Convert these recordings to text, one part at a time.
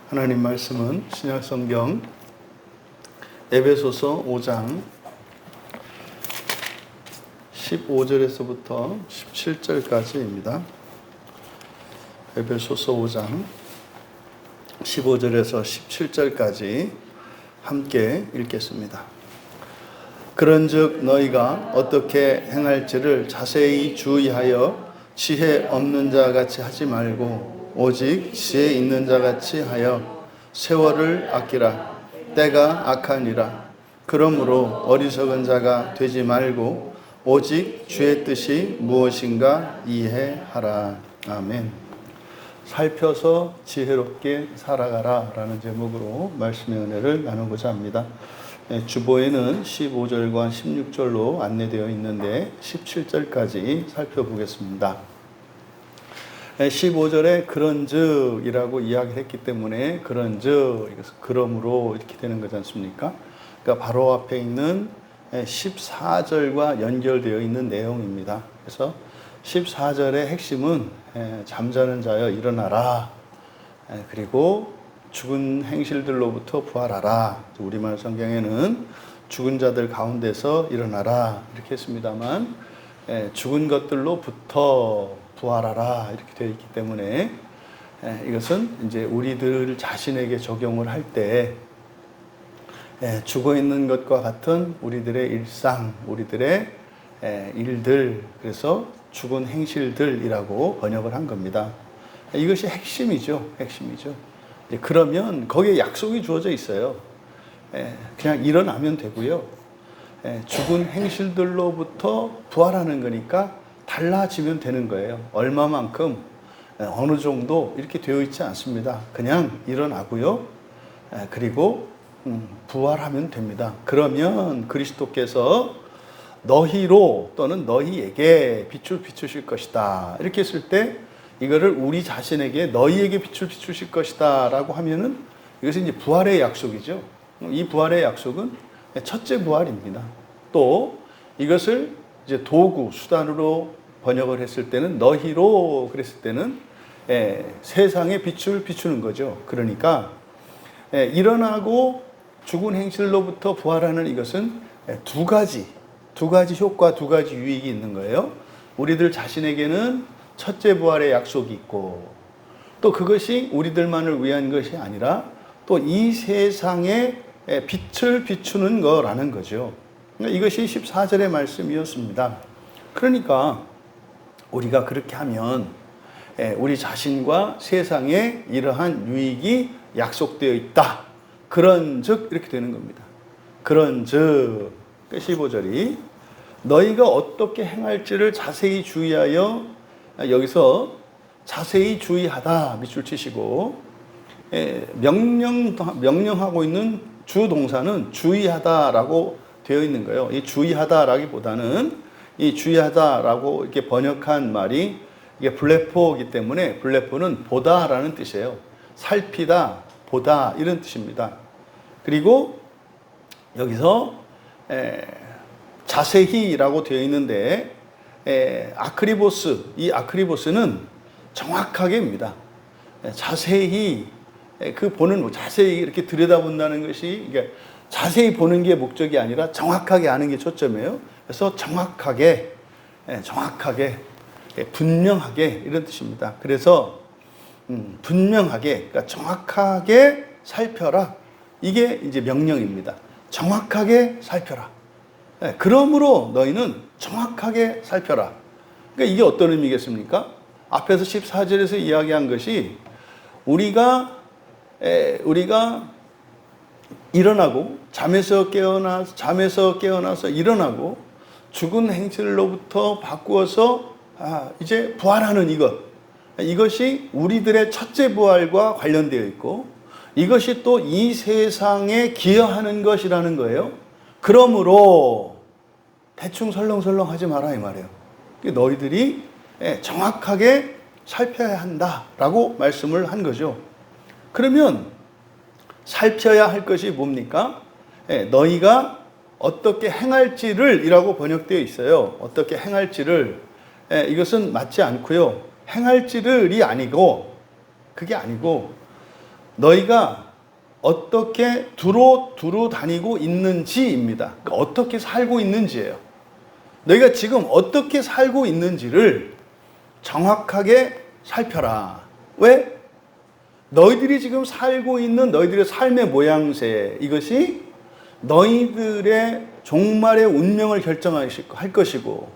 하나님 말씀은 신약성경 에베소서 5장 15절에서부터 17절까지입니다. 에베소서 5장 15절에서 17절까지 함께 읽겠습니다. 그런즉 너희가 어떻게 행할지를 자세히 주의하여 지혜 없는 자 같이 하지 말고 오직 지혜 있는 자 같이 하여 세월을 아끼라. 때가 악하니라. 그러므로 어리석은 자가 되지 말고 오직 주의 뜻이 무엇인가 이해하라. 아멘. 살펴서 지혜롭게 살아가라 라는 제목으로 말씀의 은혜를 나누고자 합니다. 주보에는 15절과 16절로 안내되어 있는데 17절까지 살펴보겠습니다. 15절에 그런즉이라고 이야기를 했기 때문에 그런즉, 그러므로 이렇게 되는 거지 않습니까? 그러니까 바로 앞에 있는 14절과 연결되어 있는 내용입니다. 그래서 14절의 핵심은 잠자는 자여 일어나라. 그리고 죽은 행실들로부터 부활하라. 우리말 성경에는 죽은 자들 가운데서 일어나라 이렇게 했습니다만 죽은 것들로부터 부활하라 이렇게 되어 있기 때문에 이것은 이제 우리들 자신에게 적용을 할 때 죽어 있는 것과 같은 우리들의 일상, 우리들의 일들, 그래서 죽은 행실들이라고 번역을 한 겁니다. 이것이 핵심이죠. 그러면 거기에 약속이 주어져 있어요. 그냥 일어나면 되고요. 죽은 행실들로부터 부활하는 거니까 달라지면 되는 거예요. 얼마만큼, 어느 정도 이렇게 되어 있지 않습니다. 그냥 일어나고요. 그리고 부활하면 됩니다. 그러면 그리스도께서 너희로 또는 너희에게 빛을 비추실 것이다. 이렇게 했을 때 이거를 우리 자신에게 너희에게 빛을 비추실 것이다 라고 하면은 이것은 이제 부활의 약속이죠. 이 부활의 약속은 첫째 부활입니다. 또 이것을 이제 도구, 수단으로 번역을 했을 때는 너희로 그랬을 때는 세상에 빛을 비추는 거죠. 그러니까 일어나고 죽은 행실로부터 부활하는 이것은 두 가지 효과, 두 가지 유익이 있는 거예요. 우리들 자신에게는 첫째 부활의 약속이 있고 또 그것이 우리들만을 위한 것이 아니라 또 이 세상에 빛을 비추는 거라는 거죠. 이것이 14절의 말씀이었습니다. 그러니까 우리가 그렇게 하면 우리 자신과 세상에 이러한 유익이 약속되어 있다. 그런즉 이렇게 되는 겁니다. 그런즉 15절이 너희가 어떻게 행할지를 자세히 주의하여, 여기서 자세히 주의하다 밑줄 치시고 명령하고 있는 주동사는 주의하다라고 되어 있는 거예요. 이 주의하다라기보다는 이 주의하다라고 이렇게 번역한 말이 이게 블레포이기 때문에 블레포는 보다라는 뜻이에요. 살피다, 보다 이런 뜻입니다. 그리고 여기서 자세히라고 되어 있는데 아크리보스, 이 아크리보스는 정확하게입니다. 자세히 자세히 이렇게 들여다본다는 것이 이게 자세히 보는 게 목적이 아니라 정확하게 아는 게 초점이에요. 그래서 정확하게, 분명하게 이런 뜻입니다. 그래서 분명하게, 그러니까 정확하게 살펴라. 이게 이제 명령입니다. 정확하게 살펴라. 그러므로 너희는 정확하게 살펴라. 그러니까 이게 어떤 의미겠습니까? 앞에서 14절에서 이야기한 것이 우리가 일어나고 잠에서 깨어나서 일어나고 죽은 행실로부터 바꾸어서 이제 부활하는 이것이 우리들의 첫째 부활과 관련되어 있고 이것이 또 이 세상에 기여하는 것이라는 거예요. 그러므로 대충 설렁설렁 하지 마라 이 말이에요. 너희들이 정확하게 살펴야 한다라고 말씀을 한 거죠. 그러면 살펴야 할 것이 뭡니까? 너희가 어떻게 행할지를 이라고 번역되어 있어요. 어떻게 행할지를. 이것은 맞지 않고요. 행할지를이 아니고, 그게 아니고 너희가 어떻게 두루 다니고 있는지입니다. 그러니까 어떻게 살고 있는지예요. 너희가 지금 어떻게 살고 있는지를 정확하게 살펴라. 왜? 너희들이 지금 살고 있는 너희들의 삶의 모양새, 이것이 너희들의 종말의 운명을 결정할 것이고,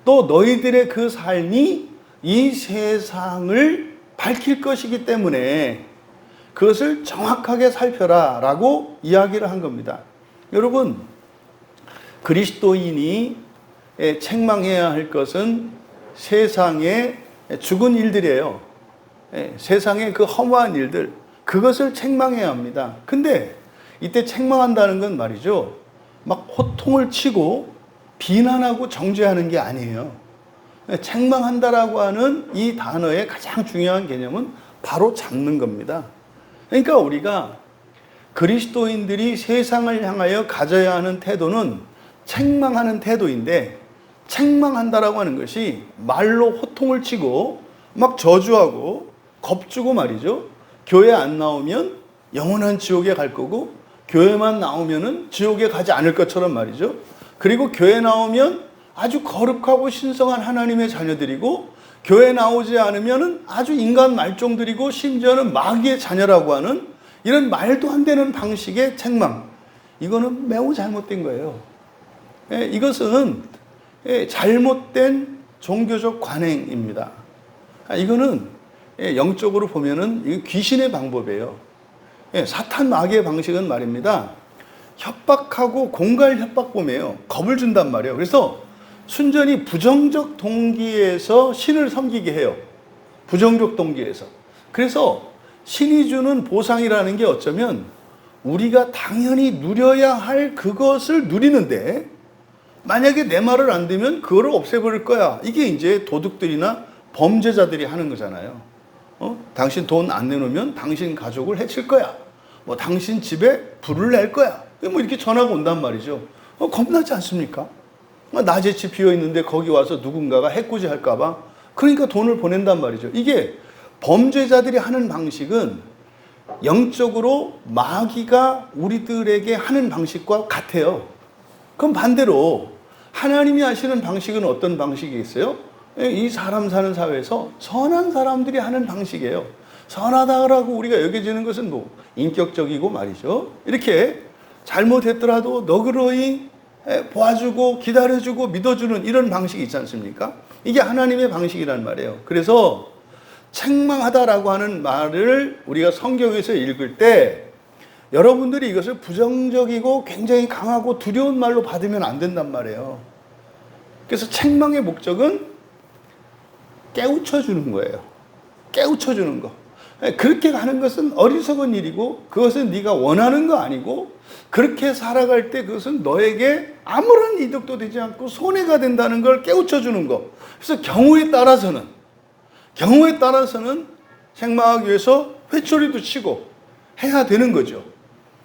또 너희들의 그 삶이 이 세상을 밝힐 것이기 때문에 그것을 정확하게 살펴라 라고 이야기를 한 겁니다. 여러분, 그리스도인이 책망해야 할 것은 세상의 죽은 일들이에요. 세상의 그 허무한 일들, 그것을 책망해야 합니다. 근데 이때 책망한다는 건 말이죠, 막 호통을 치고 비난하고 정죄하는 게 아니에요. 책망한다라고 하는 이 단어의 가장 중요한 개념은 바로 잡는 겁니다. 그러니까 우리가 그리스도인들이 세상을 향하여 가져야 하는 태도는 책망하는 태도인데, 책망한다라고 하는 것이 말로 호통을 치고 막 저주하고 겁주고 말이죠. 교회 안 나오면 영원한 지옥에 갈 거고, 교회만 나오면은 지옥에 가지 않을 것처럼 말이죠. 그리고 교회 나오면 아주 거룩하고 신성한 하나님의 자녀들이고, 교회 나오지 않으면은 아주 인간 말종들이고, 심지어는 마귀의 자녀라고 하는 이런 말도 안 되는 방식의 책망. 이거는 매우 잘못된 거예요. 이것은 잘못된 종교적 관행입니다. 이거는 영적으로 보면은 귀신의 방법이에요. 사탄 마귀의 방식은 말입니다, 협박하고 공갈 협박범이에요. 겁을 준단 말이에요. 그래서 순전히 부정적 동기에서 신을 섬기게 해요. 부정적 동기에서. 그래서 신이 주는 보상이라는 게 어쩌면 우리가 당연히 누려야 할 그것을 누리는데, 만약에 내 말을 안 들으면 그거를 없애버릴 거야. 이게 이제 도둑들이나 범죄자들이 하는 거잖아요. 당신 돈 안 내놓으면 당신 가족을 해칠 거야. 뭐 당신 집에 불을 낼 거야. 뭐 이렇게 전화가 온단 말이죠. 겁나지 않습니까? 낮에 집 비어 있는데 거기 와서 누군가가 해코지 할까봐. 그러니까 돈을 보낸단 말이죠. 이게 범죄자들이 하는 방식은 영적으로 마귀가 우리들에게 하는 방식과 같아요. 그럼 반대로 하나님이 하시는 방식은 어떤 방식이 있어요? 이 사람 사는 사회에서 선한 사람들이 하는 방식이에요. 선하다라고 우리가 여겨지는 것은 뭐 인격적이고 말이죠. 이렇게 잘못했더라도 너그러이 보아주고 기다려주고 믿어주는 이런 방식이 있지 않습니까? 이게 하나님의 방식이란 말이에요. 그래서 책망하다라고 하는 말을 우리가 성경에서 읽을 때 여러분들이 이것을 부정적이고 굉장히 강하고 두려운 말로 받으면 안 된단 말이에요. 그래서 책망의 목적은 깨우쳐 주는 거예요. 깨우쳐 주는 거. 그렇게 가는 것은 어리석은 일이고, 그것은 네가 원하는 거 아니고, 그렇게 살아갈 때 그것은 너에게 아무런 이득도 되지 않고 손해가 된다는 걸 깨우쳐 주는 거. 그래서 경우에 따라서는 책망하기 위해서 회초리도 치고 해야 되는 거죠.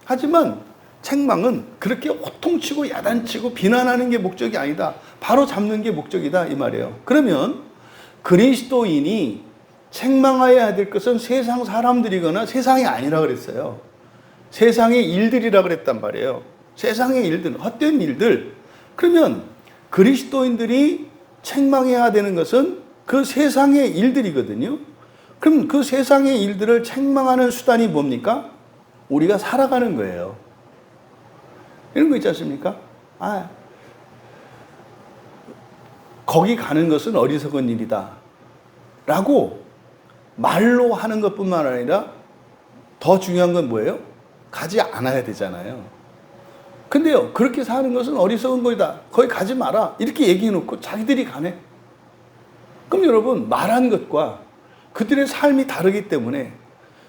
하지만 책망은 그렇게 호통치고 야단치고 비난하는 게 목적이 아니다. 바로 잡는 게 목적이다 이 말이에요. 그러면 그리스도인이 책망해야 될 것은 세상 사람들이거나 세상이 아니라 그랬어요. 세상의 일들이라 그랬단 말이에요. 세상의 일들, 헛된 일들. 그러면 그리스도인들이 책망해야 되는 것은 그 세상의 일들이거든요. 그럼 그 세상의 일들을 책망하는 수단이 뭡니까? 우리가 살아가는 거예요. 이런 거 있지 않습니까? 거기 가는 것은 어리석은 일이다 라고 말로 하는 것뿐만 아니라 더 중요한 건 뭐예요? 가지 않아야 되잖아요. 근데요, 그렇게 사는 것은 어리석은 거이다, 거기 가지 마라, 이렇게 얘기해 놓고 자기들이 가네. 그럼 여러분, 말한 것과 그들의 삶이 다르기 때문에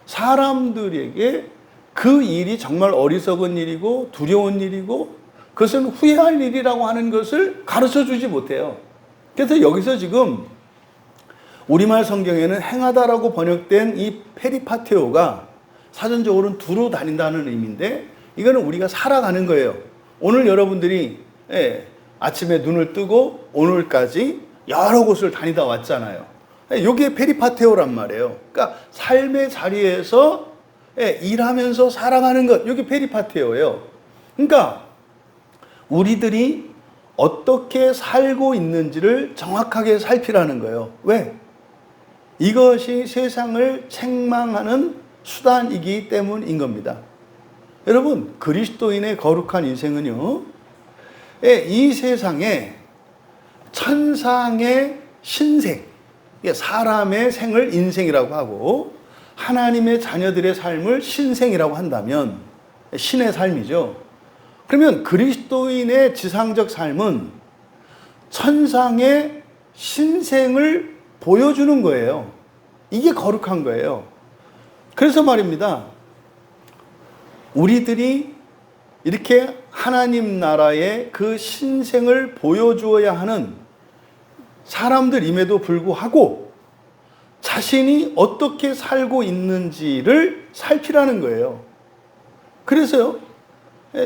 사람들에게 그 일이 정말 어리석은 일이고 두려운 일이고 그것은 후회할 일이라고 하는 것을 가르쳐 주지 못해요. 그래서 여기서 지금 우리말 성경에는 행하다라고 번역된 이 페리파테오가 사전적으로는 두루 다닌다는 의미인데, 이거는 우리가 살아가는 거예요. 오늘 여러분들이 아침에 눈을 뜨고 오늘까지 여러 곳을 다니다 왔잖아요. 이게 페리파테오란 말이에요. 그러니까 삶의 자리에서 일하면서 살아가는 것. 이게 페리파테오예요. 그러니까 우리들이 어떻게 살고 있는지를 정확하게 살피라는 거예요. 왜? 이것이 세상을 책망하는 수단이기 때문인 겁니다. 여러분, 그리스도인의 거룩한 인생은요, 이 세상에 천상의 신생, 사람의 생을 인생이라고 하고 하나님의 자녀들의 삶을 신생이라고 한다면 신의 삶이죠. 그러면 그리스도인의 지상적 삶은 천상의 신생을 보여주는 거예요. 이게 거룩한 거예요. 그래서 말입니다. 우리들이 이렇게 하나님 나라의 그 신생을 보여주어야 하는 사람들임에도 불구하고 자신이 어떻게 살고 있는지를 살피라는 거예요. 그래서요,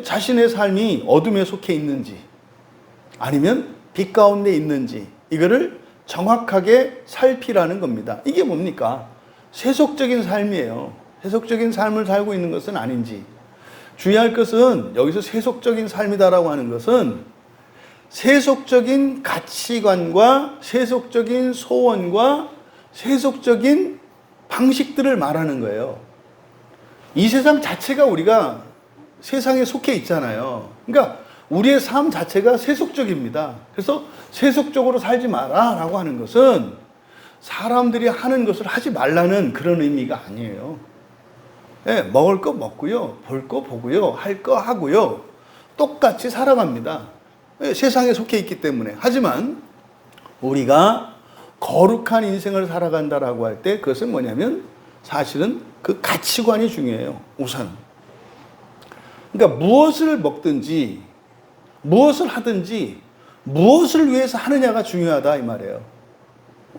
자신의 삶이 어둠에 속해 있는지 아니면 빛 가운데 있는지 이거를 정확하게 살피라는 겁니다. 이게 뭡니까? 세속적인 삶이에요. 세속적인 삶을 살고 있는 것은 아닌지. 주의할 것은 여기서 세속적인 삶이다라고 하는 것은 세속적인 가치관과 세속적인 소원과 세속적인 방식들을 말하는 거예요. 이 세상 자체가 우리가 세상에 속해 있잖아요. 그러니까 우리의 삶 자체가 세속적입니다. 그래서 세속적으로 살지 마라 라고 하는 것은 사람들이 하는 것을 하지 말라는 그런 의미가 아니에요. 먹을 거 먹고요, 볼 거 보고요, 할 거 하고요, 똑같이 살아갑니다. 세상에 속해 있기 때문에. 하지만 우리가 거룩한 인생을 살아간다라고 할 때 그것은 뭐냐면 사실은 그 가치관이 중요해요. 우선. 그러니까 무엇을 먹든지 무엇을 하든지 무엇을 위해서 하느냐가 중요하다 이 말이에요.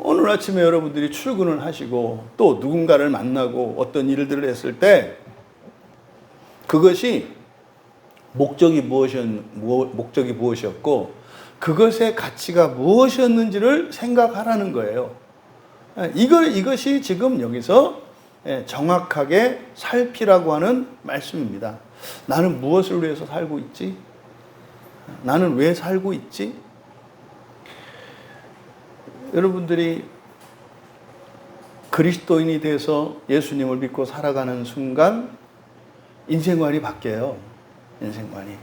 오늘 아침에 여러분들이 출근을 하시고 또 누군가를 만나고 어떤 일들을 했을 때 그것이 목적이 무엇이었고 그것의 가치가 무엇이었는지를 생각하라는 거예요. 이것이 지금 여기서 정확하게 살피라고 하는 말씀입니다. 나는 무엇을 위해서 살고 있지? 나는 왜 살고 있지? 여러분들이 그리스도인이 돼서 예수님을 믿고 살아가는 순간 인생관이 바뀌어요. 인생관이.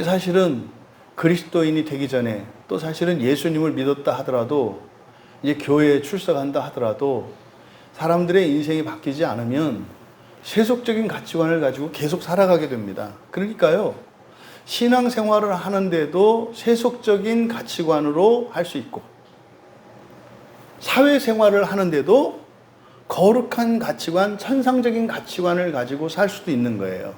사실은 그리스도인이 되기 전에 또 사실은 예수님을 믿었다 하더라도 이제 교회에 출석한다 하더라도 사람들의 인생이 바뀌지 않으면 세속적인 가치관을 가지고 계속 살아가게 됩니다. 그러니까요, 신앙생활을 하는데도 세속적인 가치관으로 할 수 있고 사회생활을 하는데도 거룩한 가치관, 천상적인 가치관을 가지고 살 수도 있는 거예요.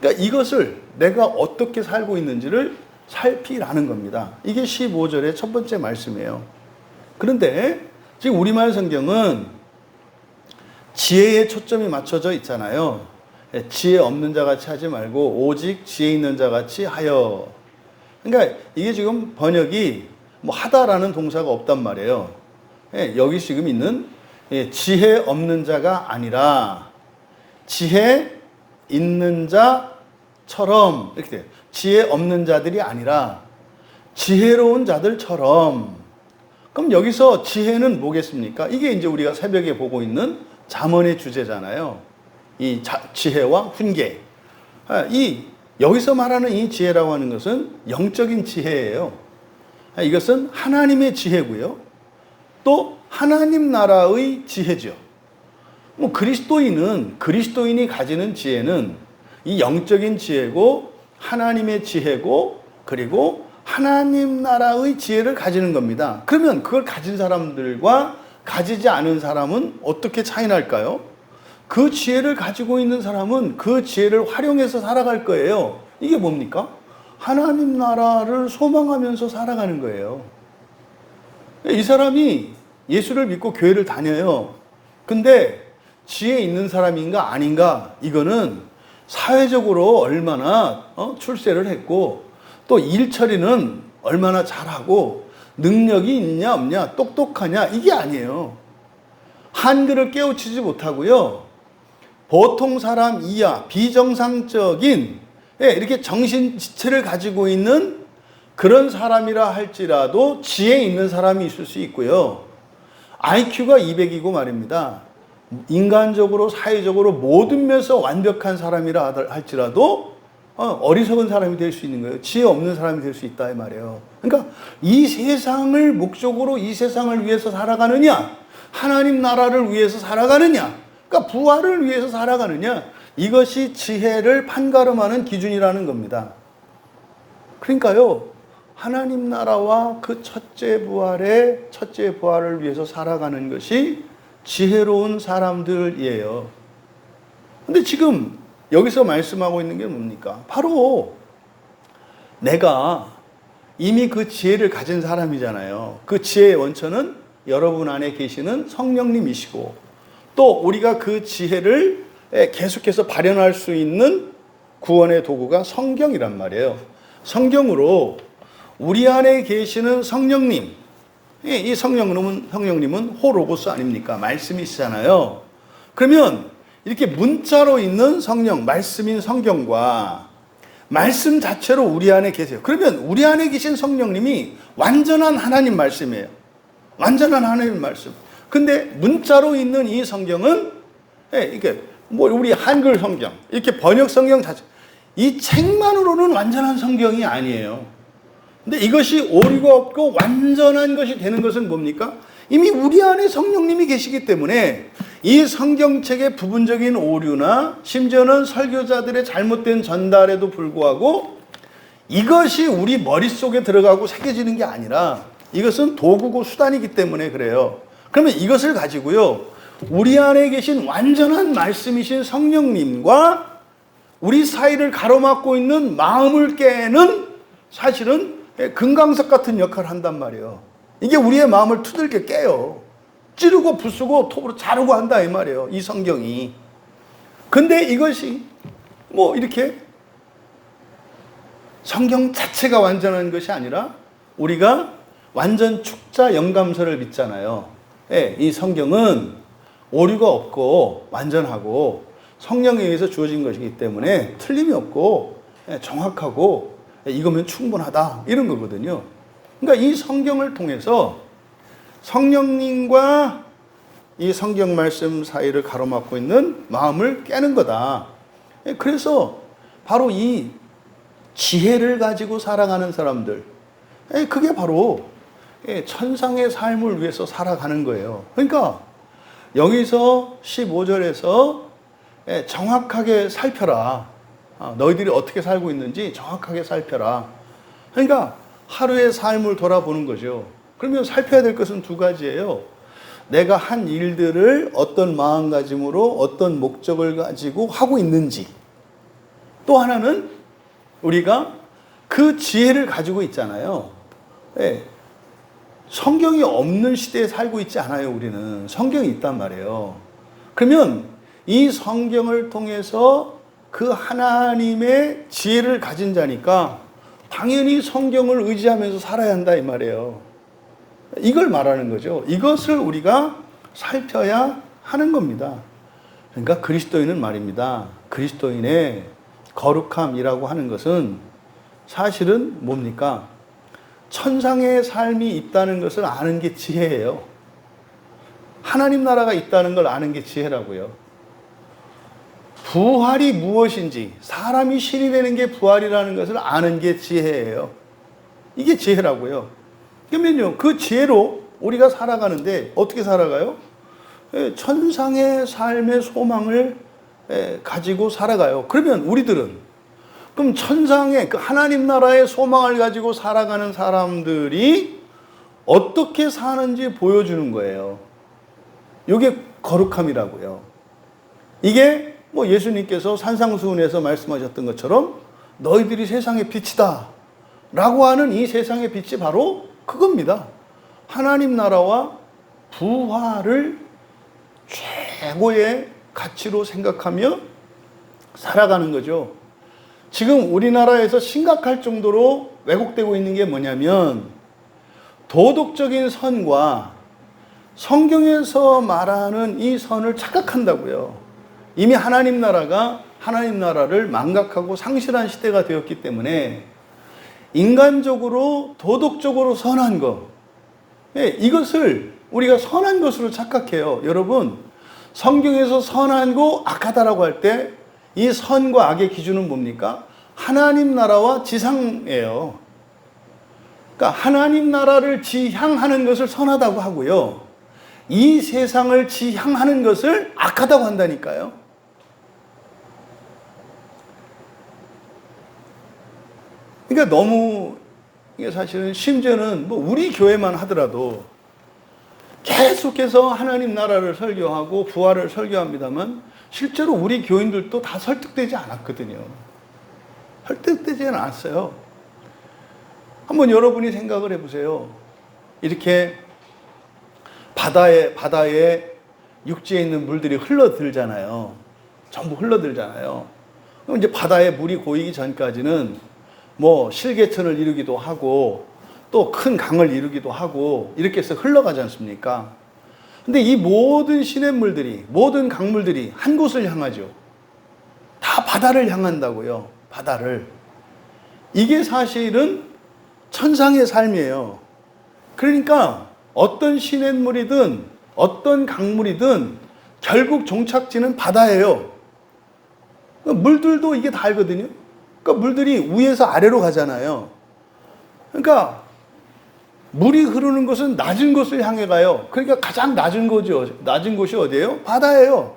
그러니까 이것을 내가 어떻게 살고 있는지를 살피라는 겁니다. 이게 15절의 첫 번째 말씀이에요. 그런데 지금 우리말 성경은 지혜에 초점이 맞춰져 있잖아요. 지혜 없는 자 같이 하지 말고 오직 지혜 있는 자 같이 하여. 그러니까 이게 지금 번역이 뭐 하다라는 동사가 없단 말이에요. 여기 지금 있는 지혜 없는 자가 아니라 지혜 있는 자처럼 이렇게 돼요. 지혜 없는 자들이 아니라 지혜로운 자들처럼. 그럼 여기서 지혜는 뭐겠습니까? 이게 이제 우리가 새벽에 보고 있는 잠언의 주제잖아요. 이 지혜와 훈계. 여기서 말하는 이 지혜라고 하는 것은 영적인 지혜예요. 이것은 하나님의 지혜고요. 또 하나님 나라의 지혜죠. 뭐 그리스도인이 가지는 지혜는 이 영적인 지혜고 하나님의 지혜고 그리고 하나님 나라의 지혜를 가지는 겁니다. 그러면 그걸 가진 사람들과 가지지 않은 사람은 어떻게 차이 날까요? 그 지혜를 가지고 있는 사람은 그 지혜를 활용해서 살아갈 거예요. 이게 뭡니까? 하나님 나라를 소망하면서 살아가는 거예요. 이 사람이 예수를 믿고 교회를 다녀요. 근데 지혜 있는 사람인가 아닌가? 이거는 사회적으로 얼마나 출세를 했고 또 일 처리는 얼마나 잘하고 능력이 있냐 없냐 똑똑하냐 이게 아니에요. 한글을 깨우치지 못하고요. 보통 사람 이하 비정상적인 이렇게 정신 지체를 가지고 있는 그런 사람이라 할지라도 지혜 있는 사람이 있을 수 있고요. IQ가 200이고 말입니다. 인간적으로 사회적으로 모든 면에서 완벽한 사람이라 할지라도 어리석은 사람이 될 수 있는 거예요. 지혜 없는 사람이 될 수 있다 이 말이에요. 그러니까 이 세상을 목적으로 이 세상을 위해서 살아가느냐, 하나님 나라를 위해서 살아가느냐, 그러니까 부활을 위해서 살아가느냐, 이것이 지혜를 판가름하는 기준이라는 겁니다. 그러니까요, 하나님 나라와 그 첫째 부활을 위해서 살아가는 것이 지혜로운 사람들이에요. 근데 지금 여기서 말씀하고 있는 게 뭡니까? 바로 내가 이미 그 지혜를 가진 사람이잖아요. 그 지혜의 원천은 여러분 안에 계시는 성령님이시고, 또 우리가 그 지혜를 계속해서 발현할 수 있는 구원의 도구가 성경이란 말이에요. 성경으로 우리 안에 계시는 성령님, 이 성령님은 호로고스 아닙니까? 말씀이시잖아요. 그러면 이렇게 문자로 있는 성령, 말씀인 성경과 말씀 자체로 우리 안에 계세요. 그러면 우리 안에 계신 성령님이 완전한 하나님 말씀이에요. 완전한 하나님 말씀. 근데 문자로 있는 이 성경은 이게 우리 한글 성경, 이렇게 번역 성경 자체, 이 책만으로는 완전한 성경이 아니에요. 근데 이것이 오류가 없고 완전한 것이 되는 것은 뭡니까? 이미 우리 안에 성령님이 계시기 때문에 이 성경책의 부분적인 오류나 심지어는 설교자들의 잘못된 전달에도 불구하고 이것이 우리 머릿속에 들어가고 새겨지는 게 아니라 이것은 도구고 수단이기 때문에 그래요. 그러면 이것을 가지고요, 우리 안에 계신 완전한 말씀이신 성령님과 우리 사이를 가로막고 있는 마음을 깨는 사실은 금강석 같은 역할을 한단 말이에요. 이게 우리의 마음을 두들겨 깨요. 찌르고 부수고 톱으로 자르고 한다 이 말이에요. 이 성경이. 근데 이것이 이렇게 성경 자체가 완전한 것이 아니라 우리가 완전 축자 영감서를 믿잖아요. 이 성경은 오류가 없고 완전하고 성령에 의해서 주어진 것이기 때문에 틀림이 없고 정확하고 이거면 충분하다 이런 거거든요. 그러니까 이 성경을 통해서 성령님과 이 성경 말씀 사이를 가로막고 있는 마음을 깨는 거다. 그래서 바로 이 지혜를 가지고 살아가는 사람들, 그게 바로 천상의 삶을 위해서 살아가는 거예요. 그러니까 여기서 15절에서 정확하게 살펴라. 너희들이 어떻게 살고 있는지 정확하게 살펴라. 그러니까 하루의 삶을 돌아보는 거죠. 그러면 살펴야 될 것은 두 가지예요. 내가 한 일들을 어떤 마음가짐으로 어떤 목적을 가지고 하고 있는지, 또 하나는 우리가 그 지혜를 가지고 있잖아요. 성경이 없는 시대에 살고 있지 않아요. 우리는 성경이 있단 말이에요. 그러면 이 성경을 통해서 그 하나님의 지혜를 가진 자니까 당연히 성경을 의지하면서 살아야 한다 이 말이에요. 이걸 말하는 거죠. 이것을 우리가 살펴야 하는 겁니다. 그러니까 그리스도인은 말입니다. 그리스도인의 거룩함이라고 하는 것은 사실은 뭡니까? 천상의 삶이 있다는 것을 아는 게 지혜예요. 하나님 나라가 있다는 걸 아는 게 지혜라고요. 부활이 무엇인지, 사람이 신이 되는 게 부활이라는 것을 아는 게 지혜예요. 이게 지혜라고요. 그러면요, 그 지혜로 우리가 살아가는데 어떻게 살아가요? 천상의 삶의 소망을 가지고 살아가요. 그러면 우리들은 그럼 천상의 그 하나님 나라의 소망을 가지고 살아가는 사람들이 어떻게 사는지 보여주는 거예요. 이게 거룩함이라고요. 이게 예수님께서 산상수훈에서 말씀하셨던 것처럼 너희들이 세상의 빛이다 라고 하는 이 세상의 빛이 바로 그겁니다. 하나님 나라와 부활을 최고의 가치로 생각하며 살아가는 거죠. 지금 우리나라에서 심각할 정도로 왜곡되고 있는 게 뭐냐면 도덕적인 선과 성경에서 말하는 이 선을 착각한다고요. 이미 하나님 나라를 망각하고 상실한 시대가 되었기 때문에 인간적으로 도덕적으로 선한 것, 이것을 우리가 선한 것으로 착각해요. 여러분, 성경에서 선하고 악하다라고 할 때 이 선과 악의 기준은 뭡니까? 하나님 나라와 지상이에요. 그러니까 하나님 나라를 지향하는 것을 선하다고 하고요, 이 세상을 지향하는 것을 악하다고 한다니까요. 그러니까 너무, 이게 사실은 심지어는 뭐 우리 교회만 하더라도 계속해서 하나님 나라를 설교하고 부활을 설교합니다만 실제로 우리 교인들도 다 설득되지 않았거든요. 설득되지 않았어요. 한번 여러분이 생각을 해보세요. 이렇게 바다에 육지에 있는 물들이 흘러들잖아요. 전부 흘러들잖아요. 그럼 이제 바다에 물이 고이기 전까지는 뭐 실개천을 이루기도 하고 또 큰 강을 이루기도 하고 이렇게 해서 흘러가지 않습니까? 근데 이 모든 시냇물들이, 모든 강물들이 한 곳을 향하죠. 다 바다를 향한다고요. 바다를. 이게 사실은 천상의 삶이에요. 그러니까 어떤 시냇물이든 어떤 강물이든 결국 종착지는 바다예요. 물들도 이게 다 알거든요. 그러니까 물들이 위에서 아래로 가잖아요. 그러니까 물이 흐르는 것은 낮은 곳을 향해 가요. 그러니까 가장 낮은 거죠. 낮은 곳이 어디예요? 바다예요.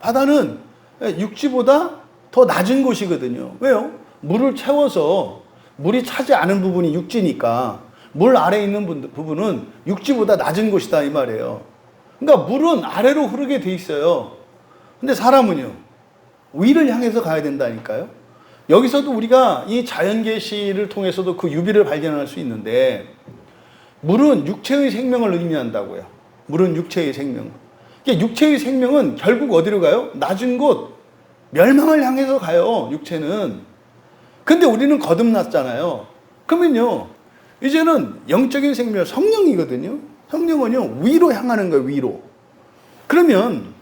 바다는 육지보다 더 낮은 곳이거든요. 왜요? 물을 채워서 물이 차지 않은 부분이 육지니까 물 아래에 있는 부분은 육지보다 낮은 곳이다 이 말이에요. 그러니까 물은 아래로 흐르게 돼 있어요. 근데 사람은요, 위를 향해서 가야 된다니까요. 여기서도 우리가 이 자연계시를 통해서도 그 유비를 발견할 수 있는데, 물은 육체의 생명을 의미한다고요. 물은 육체의 생명. 그러니까 육체의 생명은 결국 어디로 가요? 낮은 곳, 멸망을 향해서 가요, 육체는. 근데 우리는 거듭났잖아요. 그러면요, 이제는 영적인 생명, 성령이거든요. 성령은요, 위로 향하는 거예요, 위로. 그러면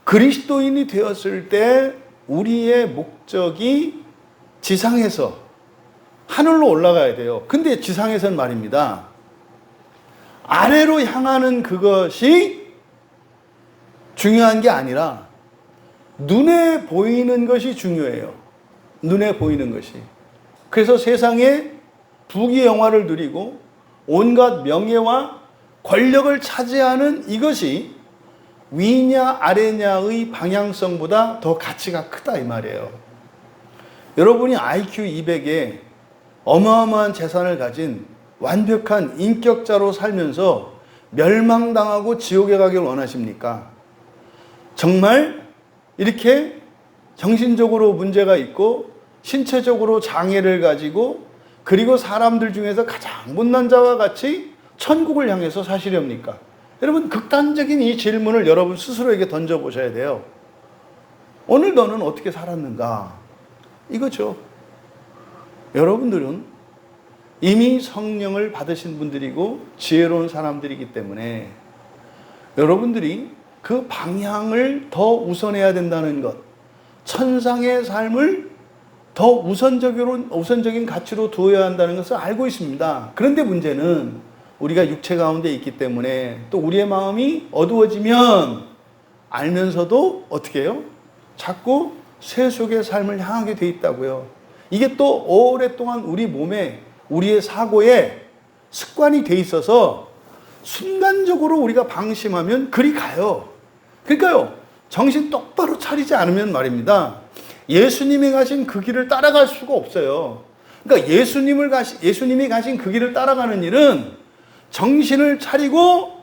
그리스도인이 되었을 때 우리의 목적이 지상에서 하늘로 올라가야 돼요. 근데 지상에서는 말입니다, 아래로 향하는 그것이 중요한 게 아니라 눈에 보이는 것이 중요해요. 눈에 보이는 것이. 그래서 세상에 부귀영화를 누리고 온갖 명예와 권력을 차지하는 이것이 위냐 아래냐의 방향성보다 더 가치가 크다 이 말이에요. 여러분이 IQ 200에 어마어마한 재산을 가진 완벽한 인격자로 살면서 멸망당하고 지옥에 가길 원하십니까? 정말 이렇게 정신적으로 문제가 있고 신체적으로 장애를 가지고 그리고 사람들 중에서 가장 못난 자와 같이 천국을 향해서 사시렵니까? 여러분, 극단적인 이 질문을 여러분 스스로에게 던져보셔야 돼요. 오늘 너는 어떻게 살았는가? 이거죠. 여러분들은 이미 성령을 받으신 분들이고 지혜로운 사람들이기 때문에 여러분들이 그 방향을 더 우선해야 된다는 것, 천상의 삶을 더 우선적인 가치로 두어야 한다는 것을 알고 있습니다. 그런데 문제는 우리가 육체 가운데 있기 때문에 또 우리의 마음이 어두워지면 알면서도 어떻게 해요? 자꾸 세속의 삶을 향하게 돼 있다고요. 이게 또 오랫동안 우리 몸에, 우리의 사고에 습관이 돼 있어서 순간적으로 우리가 방심하면 그리 가요. 그러니까요, 정신 똑바로 차리지 않으면 말입니다, 예수님이 가신 그 길을 따라갈 수가 없어요. 그러니까 예수님이 가신 그 길을 따라가는 일은 정신을 차리고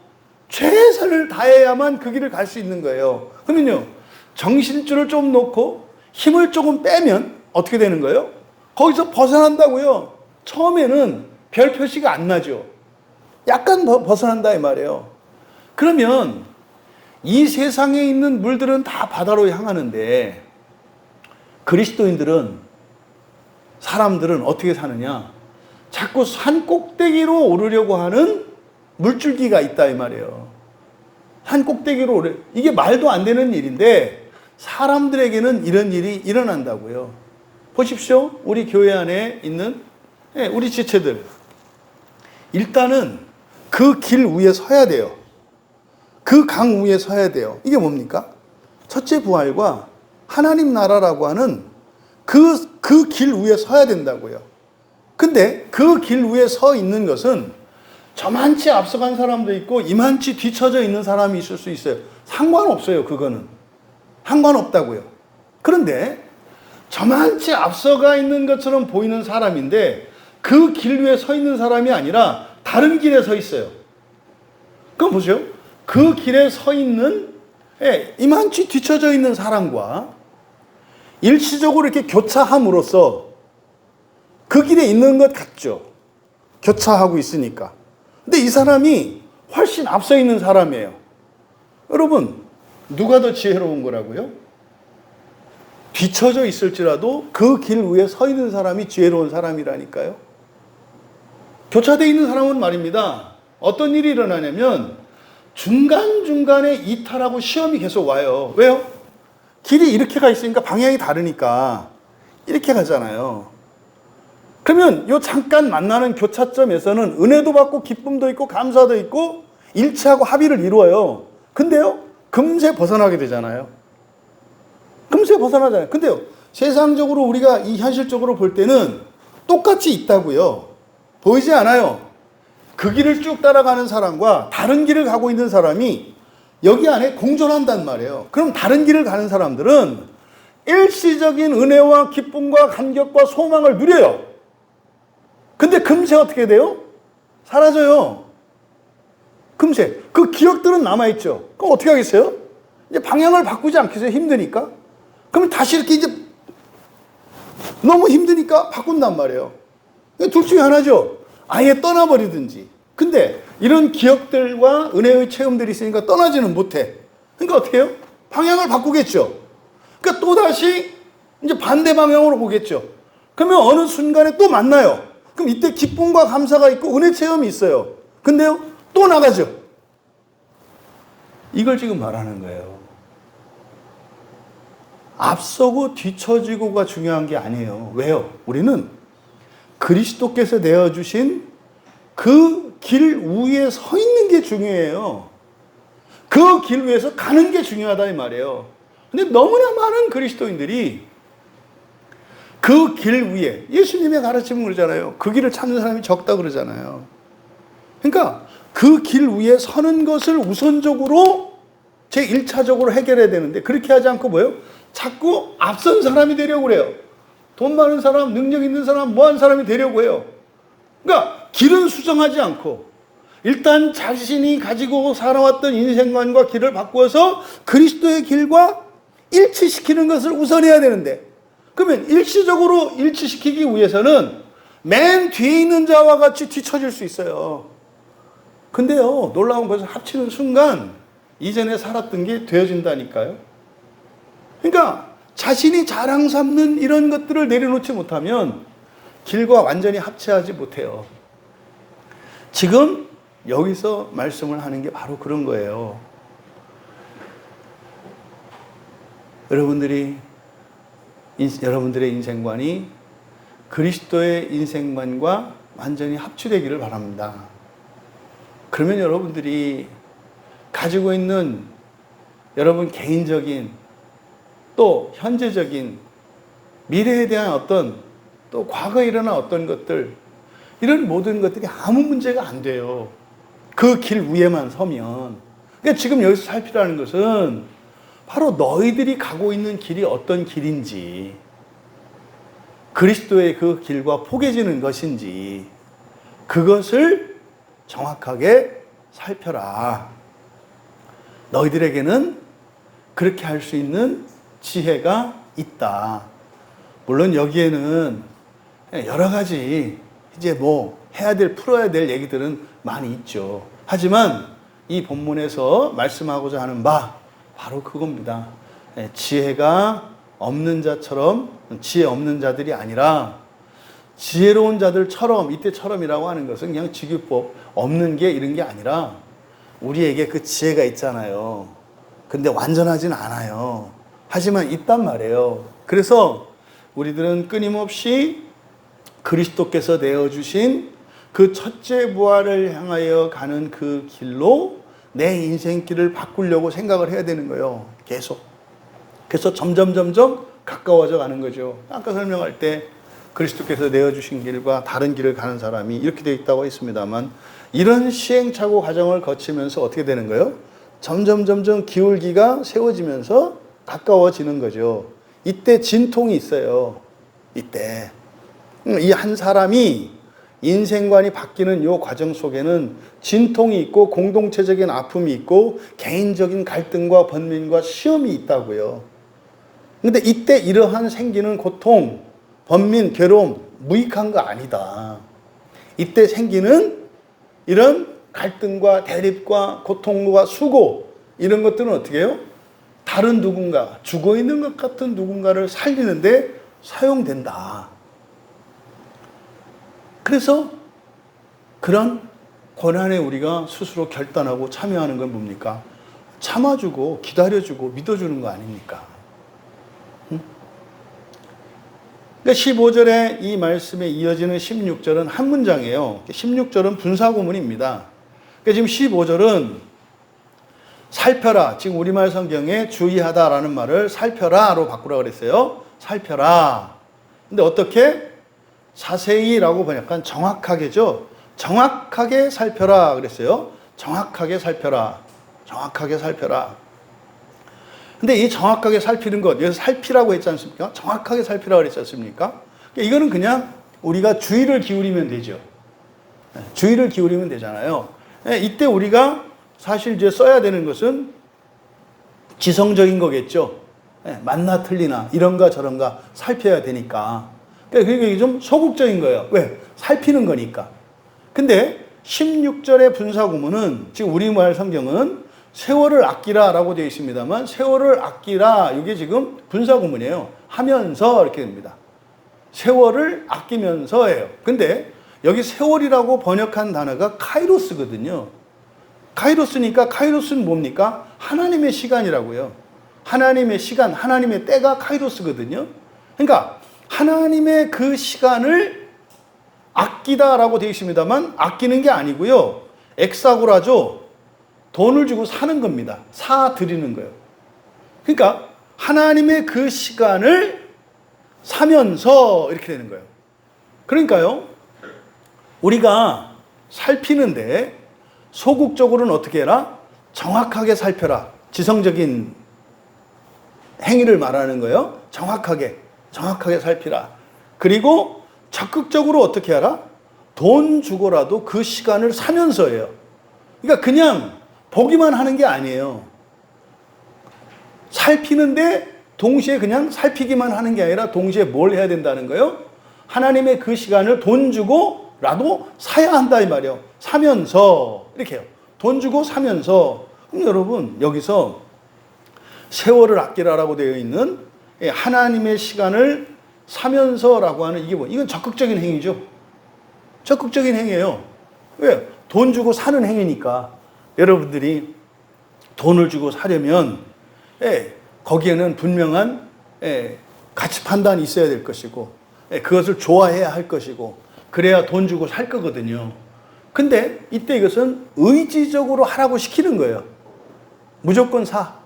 최선을 다해야만 그 길을 갈 수 있는 거예요. 그러면요, 정신줄을 좀 놓고 힘을 조금 빼면 어떻게 되는 거예요? 거기서 벗어난다고요. 처음에는 별 표시가 안 나죠. 약간 벗어난다 이 말이에요. 그러면 이 세상에 있는 물들은 다 바다로 향하는데 그리스도인들은, 사람들은 어떻게 사느냐? 자꾸 산 꼭대기로 오르려고 하는 물줄기가 있다 이 말이에요. 산 꼭대기로 이게 말도 안 되는 일인데 사람들에게는 이런 일이 일어난다고요. 보십시오. 우리 교회 안에 있는 우리 지체들. 일단은 그 길 위에 서야 돼요. 그 강 위에 서야 돼요. 이게 뭡니까? 첫째 부활과 하나님 나라라고 하는 그 길 위에 서야 된다고요. 근데 그 길 위에 서 있는 것은 저만치 앞서간 사람도 있고 이만치 뒤처져 있는 사람이 있을 수 있어요. 상관없어요. 그거는. 상관없다고요. 그런데 저만치 앞서가 있는 것처럼 보이는 사람인데 그 길 위에 서 있는 사람이 아니라 다른 길에 서 있어요. 그럼 보세요. 그 길에 서 있는 이만치 뒤쳐져 있는 사람과 일시적으로 이렇게 교차함으로써 그 길에 있는 것 같죠. 교차하고 있으니까. 근데 이 사람이 훨씬 앞서 있는 사람이에요. 여러분, 누가 더 지혜로운 거라고요? 뒤쳐져 있을지라도 그 길 위에 서 있는 사람이 지혜로운 사람이라니까요. 교차되어 있는 사람은 말입니다. 어떤 일이 일어나냐면 중간중간에 이탈하고 시험이 계속 와요. 왜요? 길이 이렇게 가 있으니까 방향이 다르니까 이렇게 가잖아요. 그러면 요 잠깐 만나는 교차점에서는 은혜도 받고 기쁨도 있고 감사도 있고 일치하고 합의를 이루어요. 근데요, 금세 벗어나게 되잖아요. 금세 벗어나잖아요. 근데요, 세상적으로 우리가 이 현실적으로 볼 때는 똑같이 있다고요. 보이지 않아요. 그 길을 쭉 따라가는 사람과 다른 길을 가고 있는 사람이 여기 안에 공존한단 말이에요. 그럼 다른 길을 가는 사람들은 일시적인 은혜와 기쁨과 감격과 소망을 누려요. 근데 금세 어떻게 돼요? 사라져요. 금세. 그 기억들은 남아있죠. 그럼 어떻게 하겠어요? 이제 방향을 바꾸지 않겠어요? 힘드니까. 그러면 다시 이렇게 이제 너무 힘드니까 바꾼단 말이에요. 둘 중에 하나죠. 아예 떠나버리든지. 근데 이런 기억들과 은혜의 체험들이 있으니까 떠나지는 못해. 그러니까 어떻게 해요? 방향을 바꾸겠죠. 그러니까 또다시 이제 반대 방향으로 보겠죠. 그러면 어느 순간에 또 만나요. 그럼 이때 기쁨과 감사가 있고 은혜 체험이 있어요. 근데요, 또 나가죠. 이걸 지금 말하는 거예요. 앞서고 뒤처지고가 중요한 게 아니에요. 왜요? 우리는 그리스도께서 내어주신 그 길 위에 서 있는 게 중요해요. 그 길 위에서 가는 게 중요하다 이 말이에요. 근데 너무나 많은 그리스도인들이 그 길 위에, 예수님의 가르침은 그러잖아요. 그 길을 찾는 사람이 적다 그러잖아요. 그러니까 그 길 위에 서는 것을 우선적으로 제1차적으로 해결해야 되는데 그렇게 하지 않고 뭐예요? 자꾸 앞선 사람이 되려고 그래요. 돈 많은 사람, 능력 있는 사람, 뭐한 사람이 되려고 해요. 그러니까 길은 수정하지 않고 일단 자신이 가지고 살아왔던 인생관과 길을 바꾸어서 그리스도의 길과 일치시키는 것을 우선해야 되는데 그러면 일시적으로 일치시키기 위해서는 맨 뒤에 있는 자와 같이 뒤처질 수 있어요. 근데요, 놀라운 것은 합치는 순간 이전에 살았던 게 되어진다니까요. 그러니까 자신이 자랑 삼는 이런 것들을 내려놓지 못하면 길과 완전히 합체하지 못해요. 지금 여기서 말씀을 하는 게 바로 그런 거예요. 여러분들의 인생관이 그리스도의 인생관과 완전히 합치되기를 바랍니다. 그러면 여러분들이 가지고 있는 여러분 개인적인 또 현재적인 미래에 대한 어떤 또 과거에 일어난 어떤 것들 이런 모든 것들이 아무 문제가 안 돼요. 그 길 위에만 서면. 그러니까 지금 여기서 살피라는 것은 바로 너희들이 가고 있는 길이 어떤 길인지 그리스도의 그 길과 포개지는 것인지 그것을 정확하게 살펴라. 너희들에게는 그렇게 할 수 있는 지혜가 있다. 물론 여기에는 여러 가지 이제 뭐 해야 될, 풀어야 될 얘기들은 많이 있죠. 하지만 이 본문에서 말씀하고자 하는 바 바로 그겁니다. 지혜가 없는 자처럼 지혜 없는 자들이 아니라 지혜로운 자들처럼, 이때처럼이라고 하는 것은 그냥 직유법 없는 게 이런 게 아니라 우리에게 그 지혜가 있잖아요. 근데 완전하진 않아요. 하지만 있단 말이에요. 그래서 우리들은 끊임없이 그리스도께서 내어주신 그 첫째 부활을 향하여 가는 그 길로 내 인생길을 바꾸려고 생각을 해야 되는 거예요. 계속. 그래서 점점 가까워져 가는 거죠. 아까 설명할 때 그리스도께서 내어주신 길과 다른 길을 가는 사람이 이렇게 되어 있다고 했습니다만, 이런 시행착오 과정을 거치면서 어떻게 되는 거예요? 점점 기울기가 세워지면서 가까워지는 거죠. 이때 진통이 있어요. 이때. 이 한 사람이 인생관이 바뀌는 이 과정 속에는 진통이 있고 공동체적인 아픔이 있고 개인적인 갈등과 번민과 시험이 있다고요. 근데 이때 이러한 생기는 고통, 번민, 괴로움, 무익한 거 아니다. 이때 생기는 이런 갈등과 대립과 고통과 수고, 이런 것들은 어떻게 해요? 다른 누군가, 죽어 있는 것 같은 누군가를 살리는데 사용된다. 그래서 그런 고난에 우리가 스스로 결단하고 참여하는 건 뭡니까? 참아주고 기다려주고 믿어주는 거 아닙니까? 그러니까 15절에 이 말씀에 이어지는 16절은 한 문장이에요. 16절은 분사구문입니다. 그러니까 지금 15절은 살펴라. 지금 우리말 성경에 주의하다라는 말을 살펴라로 바꾸라 그랬어요. 살펴라. 근데 어떻게? 자세히라고 번역한 정확하게죠. 정확하게 살펴라 그랬어요. 정확하게 살펴라. 정확하게 살펴라. 근데 이 정확하게 살피는 것, 여기서 살피라고 했지 않습니까? 정확하게 살피라고 그랬지 않습니까? 이거는 그냥 우리가 주의를 기울이면 되죠. 주의를 기울이면 되잖아요. 이때 우리가 사실 이제 써야 되는 것은 지성적인 거겠죠. 맞나 틀리나 이런가 저런가 살펴야 되니까. 그러니까 이게 좀 소극적인 거예요. 왜? 살피는 거니까. 근데 16절의 분사구문은 지금 우리말 성경은 세월을 아끼라라고 되어 있습니다만, 세월을 아끼라 이게 지금 분사구문이에요. 하면서 이렇게 됩니다. 세월을 아끼면서예요. 근데 여기 세월이라고 번역한 단어가 카이로스거든요. 카이로스니까 카이로스는 뭡니까? 하나님의 시간이라고요. 하나님의 시간, 하나님의 때가 카이로스거든요. 그러니까 하나님의 그 시간을 아끼다라고 되어 있습니다만, 아끼는 게 아니고요. 엑사고라죠. 돈을 주고 사는 겁니다. 사드리는 거예요. 그러니까 하나님의 그 시간을 사면서 이렇게 되는 거예요. 그러니까요, 우리가 살피는데 소극적으로는 어떻게 해라? 정확하게 살펴라. 지성적인 행위를 말하는 거예요. 정확하게 살피라. 그리고 적극적으로 어떻게 하라? 돈 주고라도 그 시간을 사면서 해요. 그러니까 그냥 보기만 하는 게 아니에요. 살피는데 동시에 그냥 살피기만 하는 게 아니라 동시에 뭘 해야 된다는 거예요? 하나님의 그 시간을 돈 주고라도 사야 한다 이 말이에요. 사면서 이렇게 해요. 돈 주고 사면서. 그럼 여러분 여기서 세월을 아끼라라고 되어 있는 하나님의 시간을 사면서라고 하는 이게 이건 적극적인 행위죠. 적극적인 행위예요. 왜? 돈 주고 사는 행위니까. 여러분들이 돈을 주고 사려면 거기에는 분명한 가치 판단이 있어야 될 것이고 그것을 좋아해야 할 것이고 그래야 돈 주고 살 거거든요. 근데 이때 이것은 의지적으로 하라고 시키는 거예요. 무조건 사.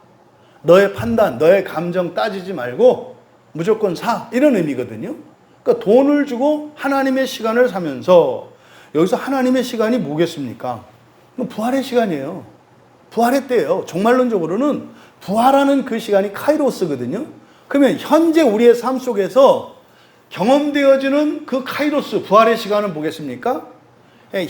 너의 판단, 너의 감정 따지지 말고 무조건 사. 이런 의미거든요. 그러니까 돈을 주고 하나님의 시간을 사면서, 여기서 하나님의 시간이 뭐겠습니까? 부활의 시간이에요. 부활의 때예요. 종말론적으로는 부활하는 그 시간이 카이로스거든요. 그러면 현재 우리의 삶 속에서 경험되어지는 그 카이로스, 부활의 시간은 뭐겠습니까?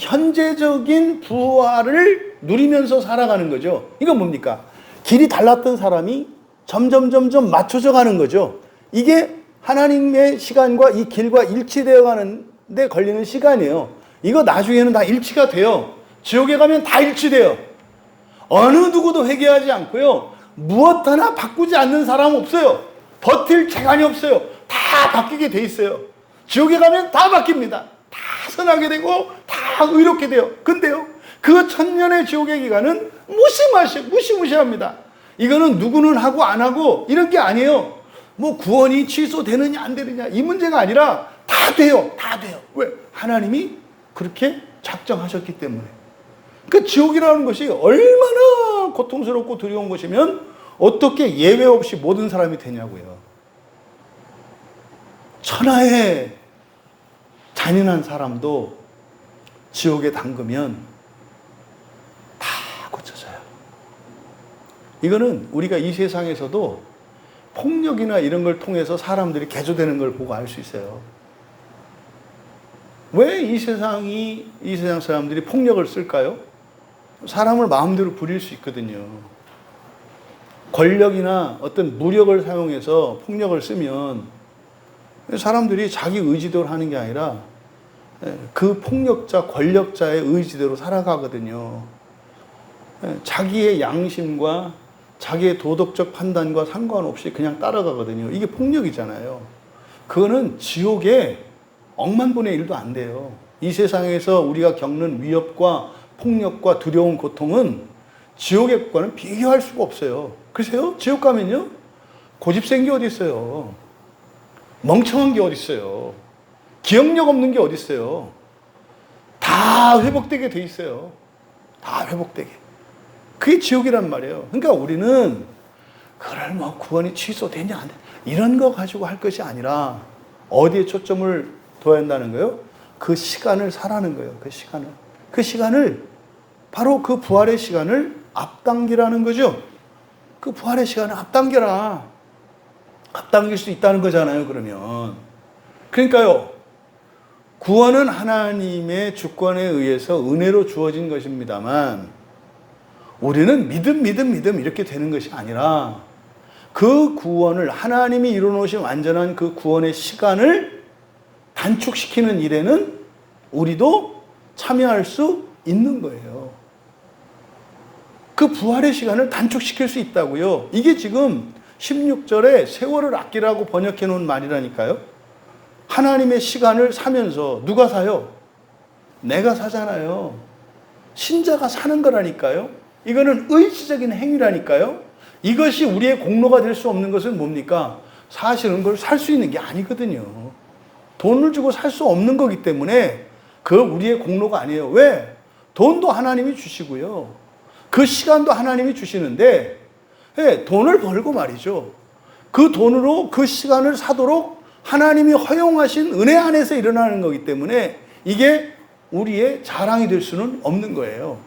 현재적인 부활을 누리면서 살아가는 거죠. 이건 뭡니까? 길이 달랐던 사람이 점점 맞춰져 가는 거죠. 이게 하나님의 시간과 이 길과 일치되어 가는 데 걸리는 시간이에요. 이거 나중에는 다 일치가 돼요. 지옥에 가면 다 일치돼요. 어느 누구도 회개하지 않고요. 무엇 하나 바꾸지 않는 사람 없어요. 버틸 재간이 없어요. 다 바뀌게 돼 있어요. 지옥에 가면 다 바뀝니다. 다 선하게 되고 다 의롭게 돼요. 근데요, 그 천년의 지옥의 기간은 무시무시합니다. 이거는 누구는 하고 안 하고 이런 게 아니에요. 뭐 구원이 취소되느냐 안 되느냐 이 문제가 아니라 다 돼요. 다 돼요. 왜? 하나님이 그렇게 작정하셨기 때문에. 그 지옥이라는 것이 얼마나 고통스럽고 두려운 것이면 어떻게 예외 없이 모든 사람이 되냐고요. 천하의 잔인한 사람도 지옥에 담그면 다 고쳐져요. 이거는 우리가 이 세상에서도 폭력이나 이런 걸 통해서 사람들이 개조되는 걸 보고 알 수 있어요. 왜 이 세상 사람들이 폭력을 쓸까요? 사람을 마음대로 부릴 수 있거든요. 권력이나 어떤 무력을 사용해서 폭력을 쓰면 사람들이 자기 의지대로 하는 게 아니라 그 폭력자, 권력자의 의지대로 살아가거든요. 자기의 양심과 자기의 도덕적 판단과 상관없이 그냥 따라가거든요. 이게 폭력이잖아요. 그거는 지옥에 억만분의 1도 안 돼요. 이 세상에서 우리가 겪는 위협과 폭력과 두려운 고통은 지옥의 것과는 비교할 수가 없어요. 그러세요? 지옥 가면요? 고집센 게 어디 있어요? 멍청한 게 어디 있어요? 기억력 없는 게 어디 있어요? 다 회복되게 돼 있어요. 다 회복되게. 그게 지옥이란 말이에요. 그러니까 우리는 그걸 뭐 구원이 취소되냐 안 돼. 이런 거 가지고 할 것이 아니라 어디에 초점을 둬야 한다는 거예요? 그 시간을 사라는 거예요. 그 시간을 바로 그 부활의 시간을 앞당기라는 거죠. 그 부활의 시간을 앞당겨라. 앞당길 수 있다는 거잖아요, 그러면. 그러니까요, 구원은 하나님의 주권에 의해서 은혜로 주어진 것입니다만, 우리는 믿음 이렇게 되는 것이 아니라, 그 구원을, 하나님이 이루어놓으신 완전한 그 구원의 시간을 단축시키는 일에는 우리도 참여할 수 있는 거예요. 그 부활의 시간을 단축시킬 수 있다고요. 이게 지금 16절에 세월을 아끼라고 번역해 놓은 말이라니까요. 하나님의 시간을 사면서 누가 사요? 내가 사잖아요. 신자가 사는 거라니까요. 이거는 의지적인 행위라니까요. 이것이 우리의 공로가 될 수 없는 것은 뭡니까? 사실은 그걸 살 수 있는 게 아니거든요. 돈을 주고 살 수 없는 거기 때문에 그건 우리의 공로가 아니에요. 왜? 돈도 하나님이 주시고요. 그 시간도 하나님이 주시는데 돈을 벌고 말이죠. 그 돈으로 그 시간을 사도록 하나님이 허용하신 은혜 안에서 일어나는 거기 때문에 이게 우리의 자랑이 될 수는 없는 거예요.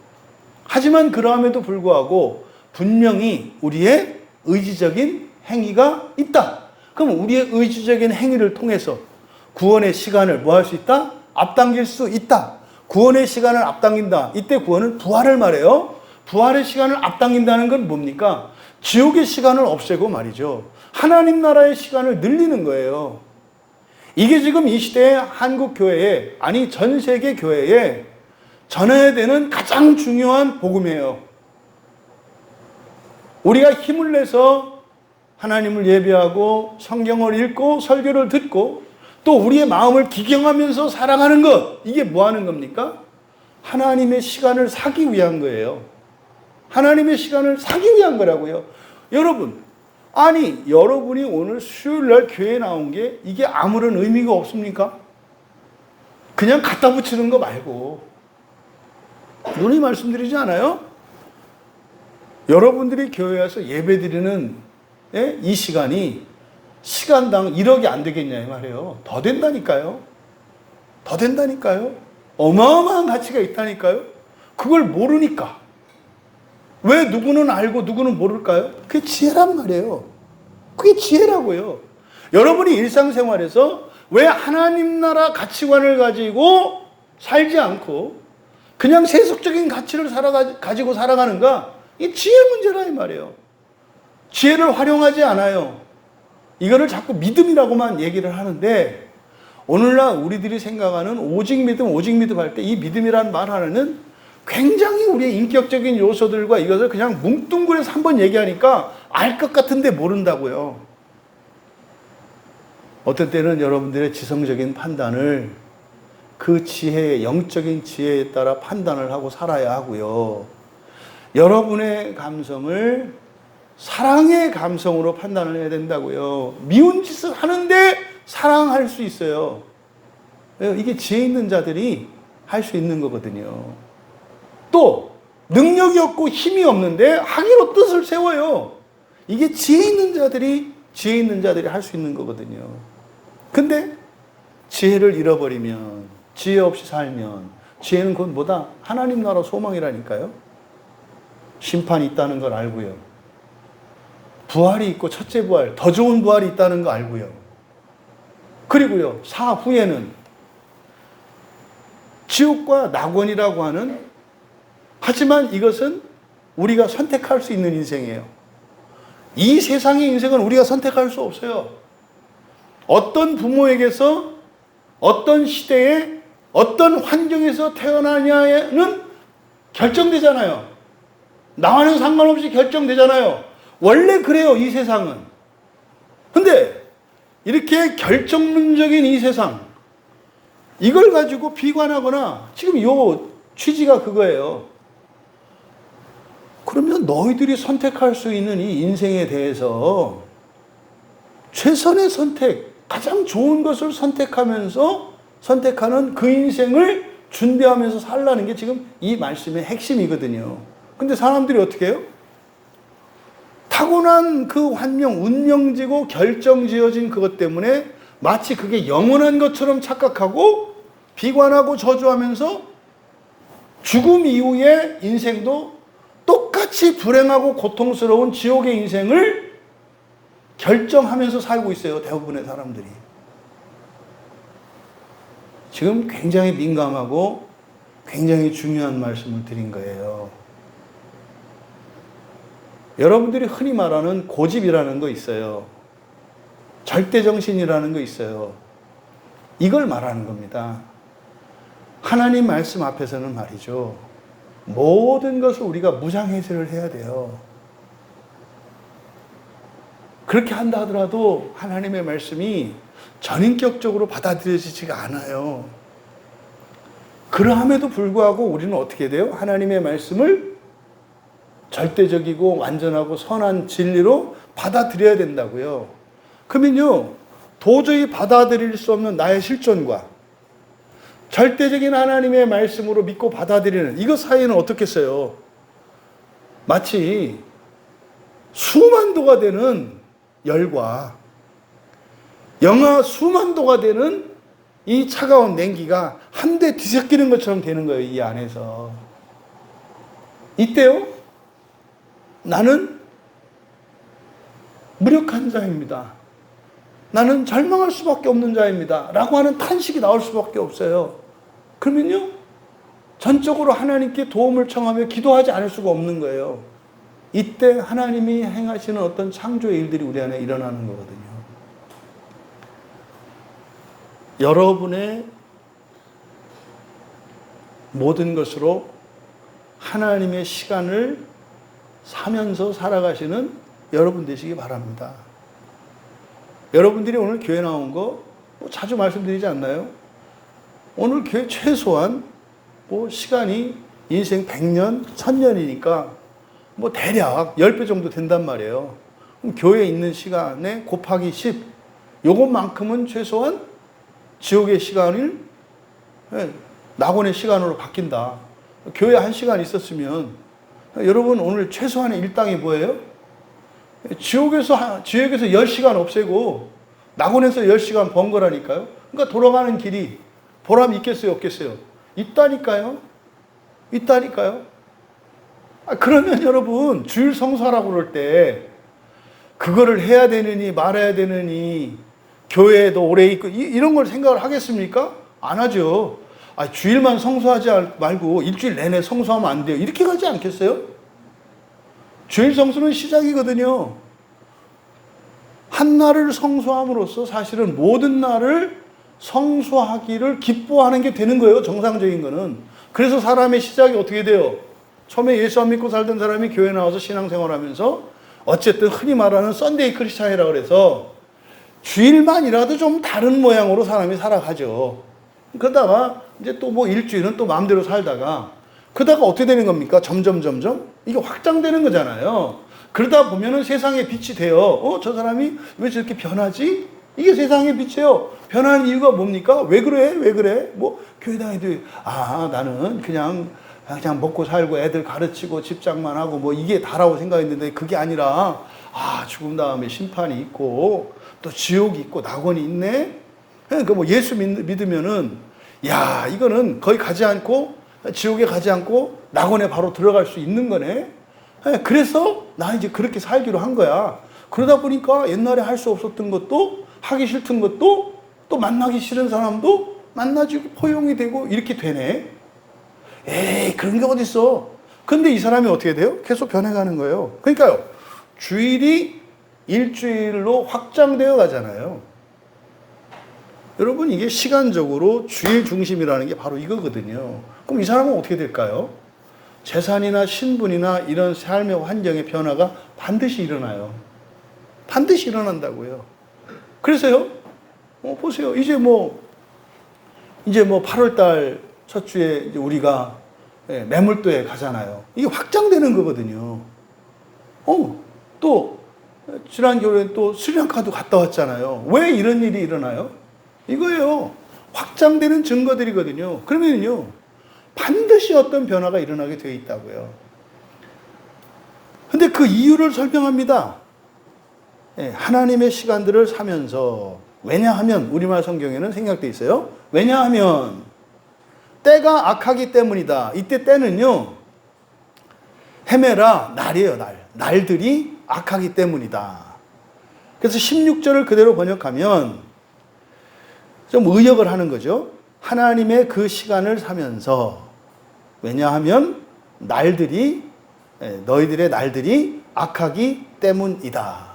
하지만 그러함에도 불구하고 분명히 우리의 의지적인 행위가 있다. 그럼 우리의 의지적인 행위를 통해서 구원의 시간을 뭐 할 수 있다? 앞당길 수 있다. 구원의 시간을 앞당긴다. 이때 구원은 부활을 말해요. 부활의 시간을 앞당긴다는 건 뭡니까? 지옥의 시간을 없애고 말이죠. 하나님 나라의 시간을 늘리는 거예요. 이게 지금 이 시대의 한국 교회에, 아니 전 세계 교회에 전해야 되는 가장 중요한 복음이에요. 우리가 힘을 내서 하나님을 예배하고 성경을 읽고 설교를 듣고 또 우리의 마음을 기경하면서 사랑하는 것, 이게 뭐 하는 겁니까? 하나님의 시간을 사기 위한 거예요. 하나님의 시간을 사기 위한 거라고요. 여러분, 아니 여러분이 오늘 수요일날 교회에 나온 게 이게 아무런 의미가 없습니까? 그냥 갖다 붙이는 거 말고 누누이 말씀드리지 않아요? 여러분들이 교회에 와서 예배드리는 이 시간이 시간당 1억이 안 되겠냐 이 말이에요. 더 된다니까요. 더 된다니까요. 어마어마한 가치가 있다니까요. 그걸 모르니까. 왜 누구는 알고 누구는 모를까요? 그게 지혜란 말이에요. 그게 지혜라고요. 여러분이 일상생활에서 왜 하나님 나라 가치관을 가지고 살지 않고 그냥 세속적인 가치를 가지고 살아가는가? 이 지혜 문제라 이 말이에요. 지혜를 활용하지 않아요. 이거를 자꾸 믿음이라고만 얘기를 하는데 오늘날 우리들이 생각하는 오직 믿음 할 때 이 믿음이라는 말 하나는 굉장히 우리의 인격적인 요소들과 이것을 그냥 뭉뚱그려서 한번 얘기하니까 알 것 같은데 모른다고요. 어떤 때는 여러분들의 지성적인 판단을 그 지혜의 영적인 지혜에 따라 판단을 하고 살아야 하고요. 여러분의 감성을 사랑의 감성으로 판단을 해야 된다고요. 미운 짓을 하는데 사랑할 수 있어요. 이게 지혜 있는 자들이 할 수 있는 거거든요. 또 능력이 없고 힘이 없는데 하기로 뜻을 세워요. 이게 지혜 있는 자들이 할 수 있는 거거든요. 근데 지혜를 잃어버리면, 지혜 없이 살면, 지혜는 그건 뭐다? 하나님 나라 소망이라니까요. 심판이 있다는 걸 알고요. 부활이 있고 첫째 부활, 더 좋은 부활이 있다는 거 알고요. 그리고요, 사후에는 지옥과 낙원이라고 하는, 하지만 이것은 우리가 선택할 수 있는 인생이에요. 이 세상의 인생은 우리가 선택할 수 없어요. 어떤 부모에게서, 어떤 시대에, 어떤 환경에서 태어나냐는 결정되잖아요. 나와는 상관없이 결정되잖아요. 원래 그래요, 이 세상은. 근데 이렇게 결정론적인 이 세상, 이걸 가지고 비관하거나, 지금 요 취지가 그거예요. 그러면 너희들이 선택할 수 있는 이 인생에 대해서 최선의 선택, 가장 좋은 것을 선택하는 그 인생을 준비하면서 살라는 게 지금 이 말씀의 핵심이거든요. 근데 사람들이 어떻게 해요? 타고난 그 환경, 운명지고 결정지어진 그것 때문에 마치 그게 영원한 것처럼 착각하고 비관하고 저주하면서 죽음 이후의 인생도 똑같이 불행하고 고통스러운 지옥의 인생을 결정하면서 살고 있어요, 대부분의 사람들이. 지금 굉장히 민감하고 굉장히 중요한 말씀을 드린 거예요. 여러분들이 흔히 말하는 고집이라는 거 있어요. 절대정신이라는 거 있어요. 이걸 말하는 겁니다. 하나님 말씀 앞에서는 말이죠. 모든 것을 우리가 무장해제를 해야 돼요. 그렇게 한다 하더라도 하나님의 말씀이 전인격적으로 받아들여지지가 않아요. 그러함에도 불구하고 우리는 어떻게 돼요? 하나님의 말씀을 절대적이고 완전하고 선한 진리로 받아들여야 된다고요. 그러면요, 도저히 받아들일 수 없는 나의 실존과 절대적인 하나님의 말씀으로 믿고 받아들이는 이것 사이에는 어떻겠어요? 마치 수만 도가 되는 열과 영하 수만 도가 되는 이 차가운 냉기가 한데 뒤섞이는 것처럼 되는 거예요, 이 안에서. 이때요, 나는 무력한 자입니다. 나는 절망할 수밖에 없는 자입니다. 라고 하는 탄식이 나올 수밖에 없어요. 그러면요, 전적으로 하나님께 도움을 청하며 기도하지 않을 수가 없는 거예요. 이때 하나님이 행하시는 어떤 창조의 일들이 우리 안에 일어나는 거거든요. 여러분의 모든 것으로 하나님의 시간을 사면서 살아가시는 여러분 되시기 바랍니다. 여러분들이 오늘 교회 나온 거 자주 말씀드리지 않나요? 오늘 교회 최소한 시간이 인생 100년, 1000년이니까 대략 10배 정도 된단 말이에요. 그럼 교회에 있는 시간에 곱하기 10, 요것만큼은 최소한 지옥의 시간을 낙원의 시간으로 바뀐다. 교회 1시간 있었으면 여러분 오늘 최소한의 일당이 뭐예요? 지옥에서 10시간 없애고 낙원에서 10시간 번 거라니까요. 그러니까 돌아가는 길이 보람 있겠어요, 없겠어요? 있다니까요. 그러면 여러분 주일 성수하라고 그럴 때 그거를 해야 되느니 말아야 되느니 교회에도 오래 있고 이런 걸 생각을 하겠습니까? 안 하죠. 주일만 성수하지 말고 일주일 내내 성수하면 안 돼요. 이렇게 가지 않겠어요? 주일 성수는 시작이거든요. 한 날을 성수함으로써 사실은 모든 날을 성수하기를 기뻐하는 게 되는 거예요. 정상적인 거는. 그래서 사람의 시작이 어떻게 돼요? 처음에 예수 안 믿고 살던 사람이 교회 나와서 신앙생활하면서 어쨌든 흔히 말하는 썬데이 크리스찬이라고 그래서 주일만이라도 좀 다른 모양으로 사람이 살아가죠. 그러다가 이제 또 일주일은 또 마음대로 살다가 그러다가 어떻게 되는 겁니까? 점점 이게 확장되는 거잖아요. 그러다 보면은 세상의 빛이 돼요. 저 사람이 왜 저렇게 변하지? 이게 세상의 빛이에요. 변하는 이유가 뭡니까? 왜 그래? 왜 그래? 뭐 교회 다니도 나는 그냥 먹고 살고 애들 가르치고 집장만 하고 뭐 이게 다라고 생각했는데 그게 아니라 죽은 다음에 심판이 있고 또 지옥이 있고 낙원이 있네. 그러니까 뭐 예수 믿으면은 이거는 거기 가지 않고 지옥에 가지 않고 낙원에 바로 들어갈 수 있는 거네. 그래서 나 이제 그렇게 살기로 한 거야. 그러다 보니까 옛날에 할 수 없었던 것도 하기 싫던 것도 또 만나기 싫은 사람도 만나지고 포용이 되고 이렇게 되네. 에이, 그런 게 어딨어. 근데 이 사람이 어떻게 돼요? 계속 변해가는 거예요. 그러니까요, 주일이 일주일로 확장되어 가잖아요. 여러분, 이게 시간적으로 주일 중심이라는 게 바로 이거거든요. 그럼 이 사람은 어떻게 될까요? 재산이나 신분이나 이런 삶의 환경의 변화가 반드시 일어나요. 반드시 일어난다고요. 그래서요, 보세요. 이제 뭐 8월달 첫 주에 이제 우리가 매물도에 가잖아요. 이게 확장되는 거거든요. 또 지난 겨울에 또 스리랑카도 갔다 왔잖아요. 왜 이런 일이 일어나요? 이거예요. 확장되는 증거들이거든요. 그러면요, 반드시 어떤 변화가 일어나게 되어 있다고요. 근데 그 이유를 설명합니다. 하나님의 시간들을 사면서. 왜냐하면, 우리말 성경에는 생략되어 있어요. 왜냐하면 때가 악하기 때문이다. 이때 때는요, 헤매라, 날이에요, 날. 날들이 악하기 때문이다. 그래서 16절을 그대로 번역하면 좀 의역을 하는 거죠. 하나님의 그 시간을 사면서. 왜냐하면 너희들의 날들이 악하기 때문이다.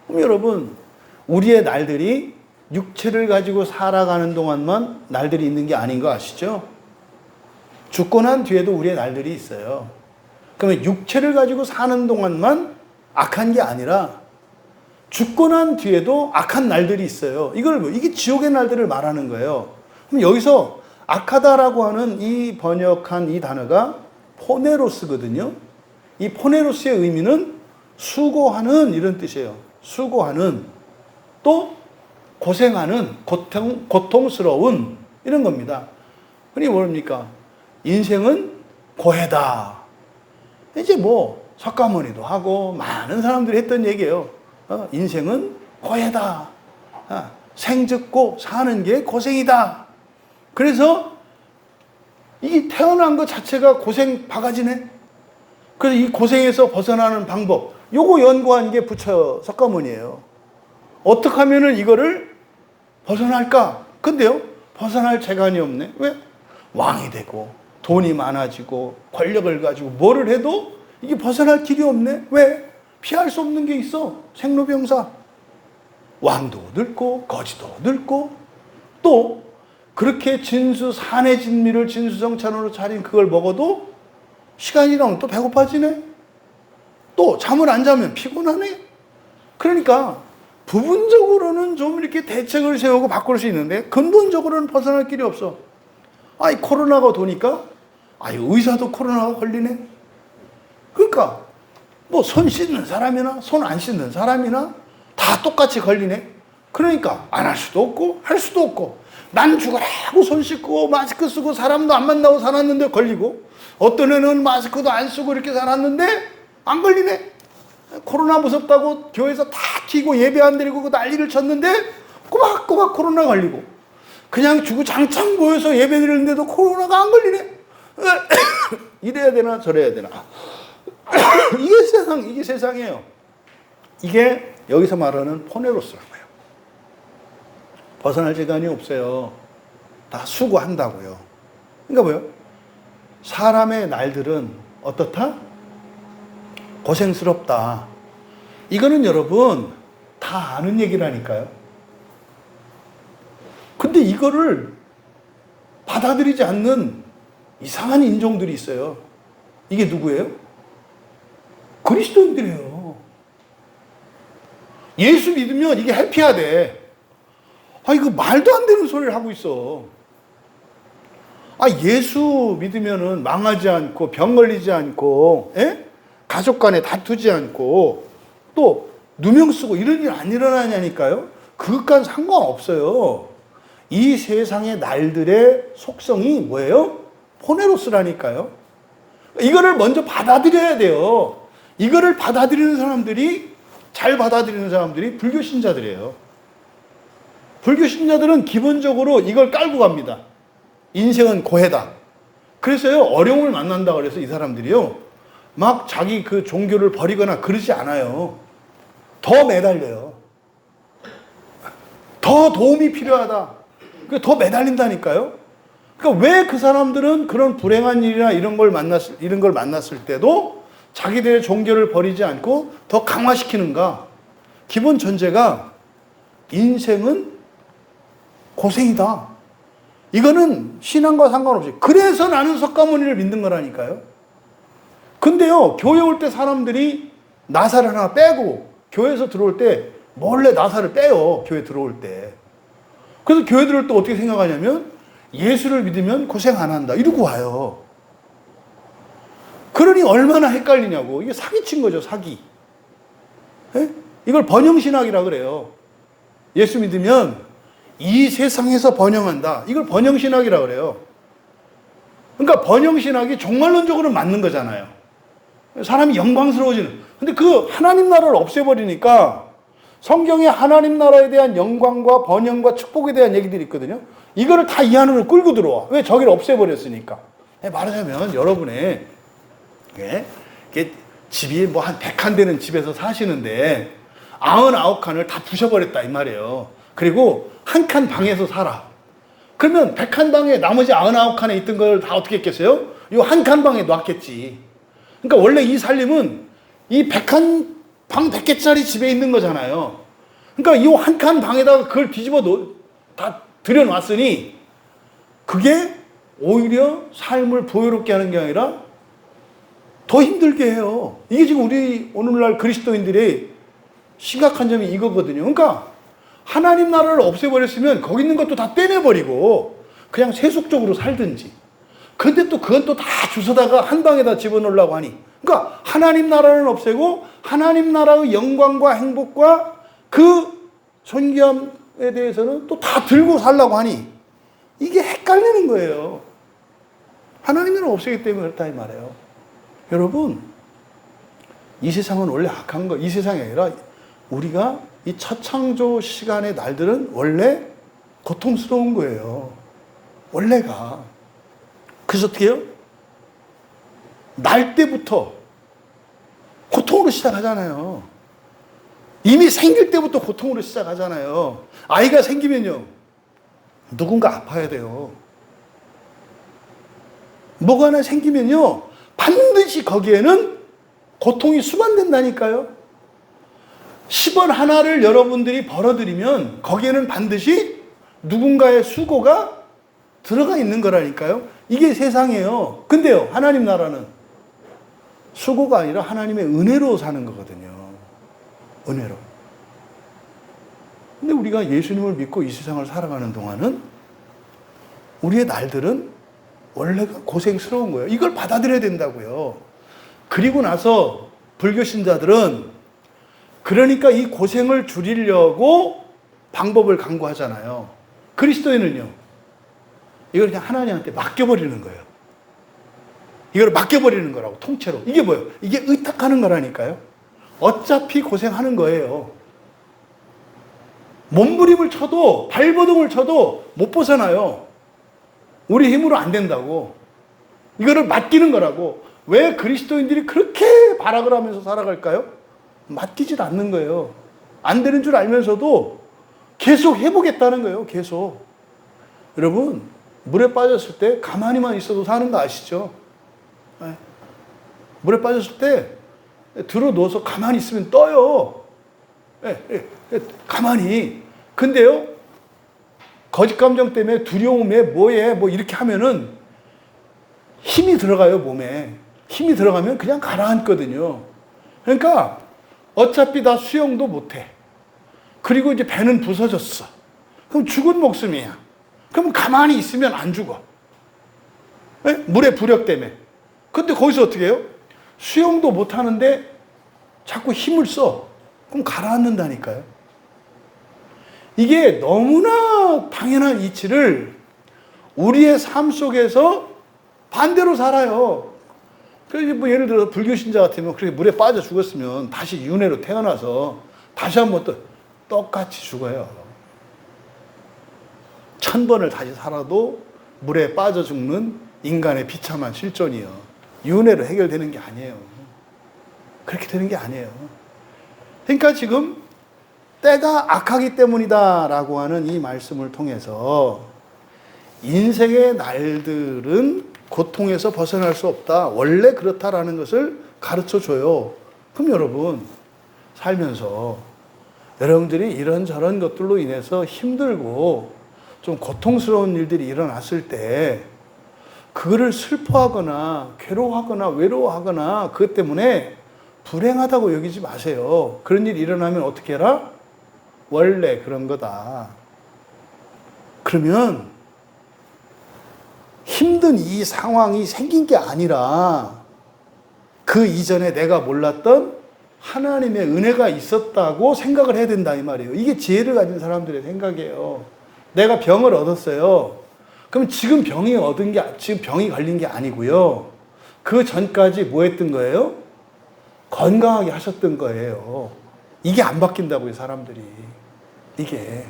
그럼 여러분, 우리의 날들이 육체를 가지고 살아가는 동안만 날들이 있는 게 아닌 거 아시죠? 죽고 난 뒤에도 우리의 날들이 있어요. 그러면 육체를 가지고 사는 동안만 악한 게 아니라 죽고 난 뒤에도 악한 날들이 있어요. 이게 지옥의 날들을 말하는 거예요. 그럼 여기서 악하다라고 하는 이 번역한 이 단어가 포네로스거든요. 이 포네로스의 의미는 수고하는 이런 뜻이에요. 수고하는, 또 고생하는, 고통스러운 이런 겁니다. 흔히 뭡니까? 인생은 고해다. 이제 뭐 석가모니도 하고 많은 사람들이 했던 얘기예요. 인생은 고해다. 생즉고 사는 게 고생이다. 그래서 이 태어난 것 자체가 고생 바가지네. 그래서 이 고생에서 벗어나는 방법, 요거 연구한 게 부처 석가모니예요. 어떻게 하면은 이거를 벗어날까? 근데요, 벗어날 재간이 없네. 왜? 왕이 되고 돈이 많아지고 권력을 가지고 뭐를 해도 이게 벗어날 길이 없네. 왜? 피할 수 없는 게 있어. 생로병사. 왕도 늙고 거지도 늙고 또 그렇게 산의 진미를 진수성찬으로 차린 그걸 먹어도 시간이 나면 또 배고파지네. 또 잠을 안 자면 피곤하네. 그러니까 부분적으로는 좀 이렇게 대책을 세우고 바꿀 수 있는데 근본적으로는 벗어날 길이 없어. 코로나가 도니까 의사도 코로나가 걸리네. 그러니까 뭐 손 씻는 사람이나 손 안 씻는 사람이나 다 똑같이 걸리네. 그러니까 안 할 수도 없고 할 수도 없고, 난 죽으라고 손 씻고 마스크 쓰고 사람도 안 만나고 살았는데 걸리고, 어떤 애는 마스크도 안 쓰고 이렇게 살았는데 안 걸리네. 코로나 무섭다고 교회에서 다 튀고 예배 안 드리고 난리를 쳤는데 꼬박꼬박 코로나 걸리고, 그냥 주구장창 모여서 예배 드리는데도 코로나가 안 걸리네. 이래야 되나 저래야 되나. 이게 세상이에요. 이게 여기서 말하는 포네로스라고요. 벗어날 재간이 없어요. 다 수고한다고요. 그러니까 뭐요? 사람의 날들은 어떻다? 고생스럽다. 이거는 여러분 다 아는 얘기라니까요. 근데 이거를 받아들이지 않는 이상한 인종들이 있어요. 이게 누구예요? 그리스도인들이에요. 예수 믿으면 이게 해피하대. 이거 말도 안 되는 소리를 하고 있어. 예수 믿으면은 망하지 않고 병 걸리지 않고, 가족 간에 다투지 않고 또 누명 쓰고 이런 일 안 일어나냐니까요. 그것과는 상관없어요. 이 세상의 날들의 속성이 뭐예요? 포네로스라니까요. 이거를 먼저 받아들여야 돼요. 이거를 받아들이는 사람들이, 잘 받아들이는 사람들이 불교 신자들이에요. 불교 신자들은 기본적으로 이걸 깔고 갑니다. 인생은 고해다. 그래서요, 어려움을 만난다 그래서 이 사람들이요, 막 자기 그 종교를 버리거나 그러지 않아요. 더 매달려요. 더 도움이 필요하다. 더 매달린다니까요. 그러니까 왜 그 사람들은 그런 불행한 일이나 이런 걸 만났을 때도 자기들의 종교를 버리지 않고 더 강화시키는가? 기본 전제가 인생은 고생이다. 이거는 신앙과 상관없이. 그래서 나는 석가모니를 믿는 거라니까요. 근데요, 교회 올 때 사람들이 나사를 하나 빼고 교회에서 들어올 때 몰래 나사를 빼요. 교회 들어올 때. 그래서 교회 들어올 때 어떻게 생각하냐면 예수를 믿으면 고생 안 한다. 이러고 와요. 그러니 얼마나 헷갈리냐고. 이게 사기친 거죠, 사기. 에? 이걸 번영신학이라 그래요. 예수 믿으면 이 세상에서 번영한다. 이걸 번영신학이라 그래요. 그러니까 번영신학이 종말론적으로는 맞는 거잖아요. 사람이 영광스러워지는. 근데 그 하나님 나라를 없애버리니까 성경에 하나님 나라에 대한 영광과 번영과 축복에 대한 얘기들이 있거든요. 이거를 다 이 안으로 끌고 들어와. 왜? 저기를 없애버렸으니까. 말하자면 여러분의 집이 뭐 한 100칸 되는 집에서 사시는데 99칸을 다 부셔버렸다 이 말이에요. 그리고 한 칸 방에서 살아. 그러면 100칸 방에 나머지 99칸에 있던 걸 다 어떻게 했겠어요? 이 한 칸 방에 놨겠지. 그러니까 원래 이 살림은 이 100칸 방 100개짜리 집에 있는 거잖아요. 그러니까 이 한 칸 방에다가 그걸 다 들여놨으니 그게 오히려 삶을 부여롭게 하는 게 아니라 더 힘들게 해요. 이게 지금 우리 오늘날 그리스도인들의 심각한 점이 이거거든요. 그러니까 하나님 나라를 없애버렸으면 거기 있는 것도 다 떼내버리고 그냥 세속적으로 살든지. 근데 또 그건 또 다 주워다가 한 방에다 집어넣으려고 하니. 그러니까 하나님 나라는 없애고 하나님 나라의 영광과 행복과 그 존귀함에 대해서는 또 다 들고 살려고 하니 이게 헷갈리는 거예요. 하나님 나라를 없애기 때문에 그렇다 이 말이에요. 여러분, 이 세상은 원래 악한 거, 이 세상이 아니라 우리가 이 첫 창조 시간의 날들은 원래 고통스러운 거예요. 원래가. 그래서 어떻게 해요? 날 때부터 고통으로 시작하잖아요. 이미 생길 때부터 고통으로 시작하잖아요. 아이가 생기면요, 누군가 아파야 돼요. 뭐가 하나 생기면요, 반드시 거기에는 고통이 수반된다니까요. 10원 하나를 여러분들이 벌어들이면 거기에는 반드시 누군가의 수고가 들어가 있는 거라니까요. 이게 세상이에요. 근데요, 하나님 나라는 수고가 아니라 하나님의 은혜로 사는 거거든요. 은혜로. 근데 우리가 예수님을 믿고 이 세상을 살아가는 동안은 우리의 날들은 원래가 고생스러운 거예요. 이걸 받아들여야 된다고요. 그리고 나서 불교 신자들은 그러니까 이 고생을 줄이려고 방법을 강구하잖아요. 그리스도인은요, 이걸 그냥 하나님한테 맡겨버리는 거예요. 이걸 맡겨버리는 거라고, 통째로. 이게 뭐예요? 이게 의탁하는 거라니까요. 어차피 고생하는 거예요. 몸부림을 쳐도, 발버둥을 쳐도 못 벗어나요. 우리 힘으로 안 된다고. 이거를 맡기는 거라고. 왜 그리스도인들이 그렇게 발악을 하면서 살아갈까요? 맡기질 않는 거예요. 안 되는 줄 알면서도 계속 해보겠다는 거예요. 계속. 여러분, 물에 빠졌을 때 가만히만 있어도 사는 거 아시죠? 물에 빠졌을 때 들어 누워서 가만히 있으면 떠요. 가만히. 근데요, 거짓 감정 때문에 두려움에 뭐에 뭐 이렇게 하면은 힘이 들어가요, 몸에. 힘이 들어가면 그냥 가라앉거든요. 그러니까 어차피 다 수영도 못해. 그리고 이제 배는 부서졌어. 그럼 죽은 목숨이야. 그럼 가만히 있으면 안 죽어. 물의 부력 때문에. 근데 거기서 어떻게 해요? 수영도 못하는데 자꾸 힘을 써. 그럼 가라앉는다니까요. 이게 너무나 당연한 이치를 우리의 삶 속에서 반대로 살아요. 그래서 뭐 예를 들어 불교 신자 같으면 그렇게 물에 빠져 죽었으면 다시 윤회로 태어나서 다시 한번 또 똑같이 죽어요. 1000번을 다시 살아도 물에 빠져 죽는 인간의 비참한 실존이요. 윤회로 해결되는 게 아니에요. 그렇게 되는 게 아니에요. 그러니까 지금 때가 악하기 때문이다라고 하는 이 말씀을 통해서 인생의 날들은 고통에서 벗어날 수 없다. 원래 그렇다라는 것을 가르쳐 줘요. 그럼 여러분, 살면서 여러분들이 이런저런 것들로 인해서 힘들고 좀 고통스러운 일들이 일어났을 때 그거를 슬퍼하거나 괴로워하거나 외로워하거나 그것 때문에 불행하다고 여기지 마세요. 그런 일이 일어나면 어떻게 해라? 원래 그런 거다. 그러면 힘든 이 상황이 생긴 게 아니라 그 이전에 내가 몰랐던 하나님의 은혜가 있었다고 생각을 해야 된다 이 말이에요. 이게 지혜를 가진 사람들의 생각이에요. 내가 병을 얻었어요. 그럼 지금 지금 병이 걸린 게 아니고요. 그 전까지 뭐 했던 거예요? 건강하게 하셨던 거예요. 이게 안 바뀐다고요, 사람들이. 이게.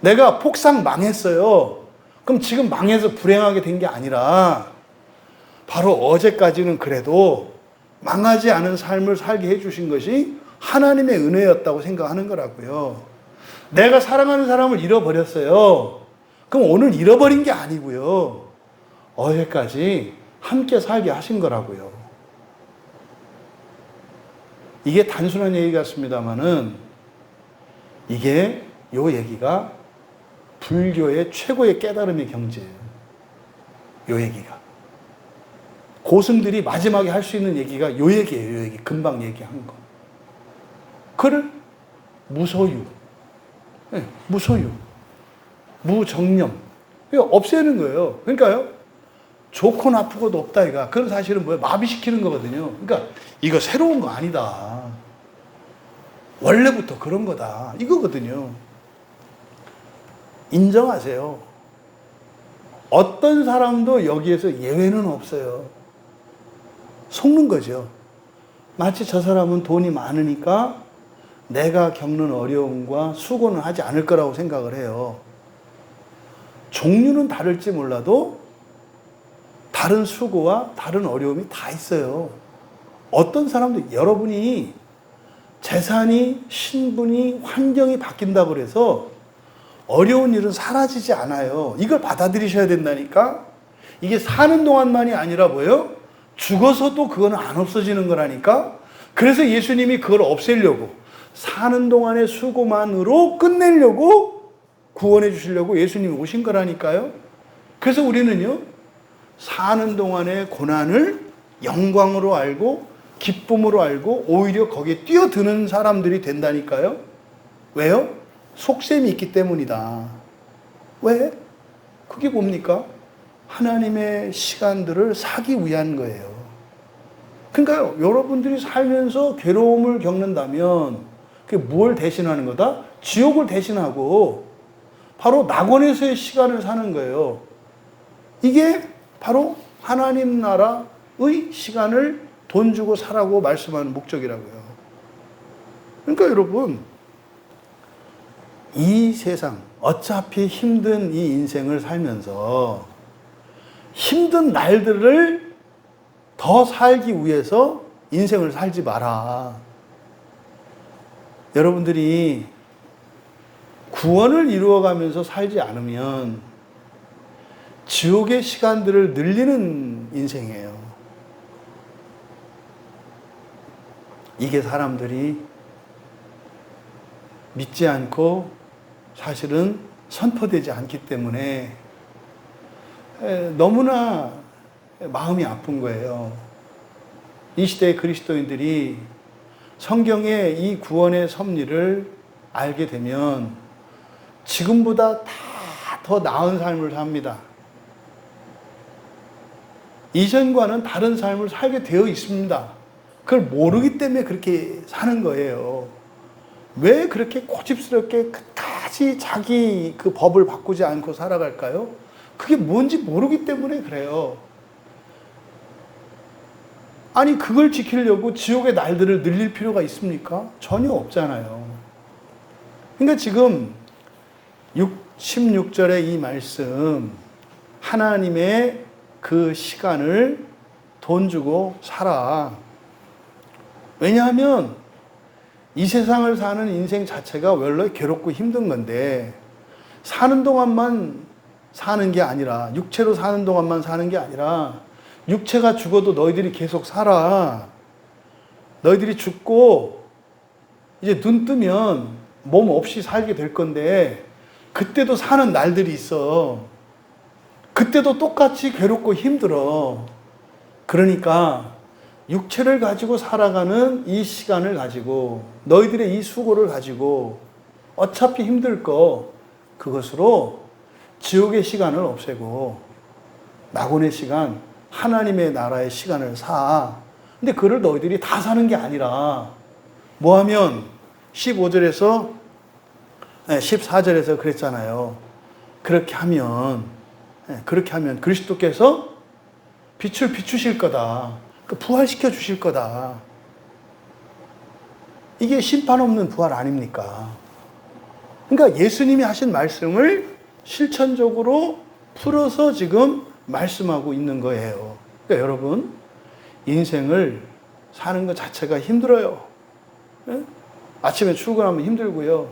내가 폭삭 망했어요. 그럼 지금 망해서 불행하게 된 게 아니라 바로 어제까지는 그래도 망하지 않은 삶을 살게 해주신 것이 하나님의 은혜였다고 생각하는 거라고요. 내가 사랑하는 사람을 잃어버렸어요. 그럼 오늘 잃어버린 게 아니고요. 어제까지 함께 살게 하신 거라고요. 이게 단순한 얘기 같습니다만은 이게 요 얘기가 불교의 최고의 깨달음의 경지예요. 요 얘기가. 고승들이 마지막에 할 수 있는 얘기가 요 얘기예요. 요 얘기. 금방 얘기한 거. 그를 무소유. 네, 무소유. 무정념. 없애는 거예요. 그러니까요. 좋고 나쁘고도 없다 이가. 그런 사실은 뭐예요? 마비시키는 거거든요. 그러니까 이거 새로운 거 아니다. 원래부터 그런 거다. 이거거든요. 인정하세요. 어떤 사람도 여기에서 예외는 없어요. 속는 거죠. 마치 저 사람은 돈이 많으니까 내가 겪는 어려움과 수고는 하지 않을 거라고 생각을 해요. 종류는 다를지 몰라도 다른 수고와 다른 어려움이 다 있어요. 어떤 사람도 여러분이 재산이, 신분이, 환경이 바뀐다고 해서 어려운 일은 사라지지 않아요. 이걸 받아들이셔야 된다니까. 이게 사는 동안만이 아니라 뭐예요? 죽어서도 그건 안 없어지는 거라니까. 그래서 예수님이 그걸 없애려고 사는 동안의 수고만으로 끝내려고 구원해 주시려고 예수님이 오신 거라니까요. 그래서 우리는요, 사는 동안의 고난을 영광으로 알고 기쁨으로 알고 오히려 거기에 뛰어드는 사람들이 된다니까요. 왜요? 속셈이 있기 때문이다. 왜? 그게 뭡니까? 하나님의 시간들을 사기 위한 거예요. 그러니까요, 여러분들이 살면서 괴로움을 겪는다면 그게 뭘 대신하는 거다? 지옥을 대신하고 바로 낙원에서의 시간을 사는 거예요. 이게 바로 하나님 나라의 시간을 돈 주고 사라고 말씀하는 목적이라고요. 그러니까 여러분, 이 세상, 어차피 힘든 이 인생을 살면서 힘든 날들을 더 살기 위해서 인생을 살지 마라. 여러분들이 구원을 이루어가면서 살지 않으면 지옥의 시간들을 늘리는 인생이에요. 이게 사람들이 믿지 않고 사실은 선포되지 않기 때문에 너무나 마음이 아픈 거예요. 이 시대의 그리스도인들이 성경의 이 구원의 섭리를 알게 되면 지금보다 다 더 나은 삶을 삽니다. 이전과는 다른 삶을 살게 되어 있습니다. 그걸 모르기 때문에 그렇게 사는 거예요. 왜 그렇게 고집스럽게 끝까지 자기 그 법을 바꾸지 않고 살아갈까요? 그게 뭔지 모르기 때문에 그래요. 아니, 그걸 지키려고 지옥의 날들을 늘릴 필요가 있습니까? 전혀 없잖아요. 그러니까 지금 16절의 이 말씀, 하나님의 그 시간을 돈 주고 살아. 왜냐하면 이 세상을 사는 인생 자체가 원래 괴롭고 힘든 건데, 사는 동안만 사는 게 아니라, 육체로 사는 동안만 사는 게 아니라, 육체가 죽어도 너희들이 계속 살아. 너희들이 죽고 이제 눈 뜨면 몸 없이 살게 될 건데, 그때도 사는 날들이 있어. 그때도 똑같이 괴롭고 힘들어. 그러니까 육체를 가지고 살아가는 이 시간을 가지고, 너희들의 이 수고를 가지고 어차피 힘들 거 그것으로 지옥의 시간을 없애고 낙원의 시간, 하나님의 나라의 시간을 사. 근데 그를 너희들이 다 사는 게 아니라 뭐 하면 15절에서 14절에서 그랬잖아요. 그렇게 하면 그리스도께서 빛을 비추실 거다. 부활시켜 주실 거다. 이게 심판 없는 부활 아닙니까? 그러니까 예수님이 하신 말씀을 실천적으로 풀어서 지금 말씀하고 있는 거예요. 그러니까 여러분, 인생을 사는 것 자체가 힘들어요. 아침에 출근하면 힘들고요.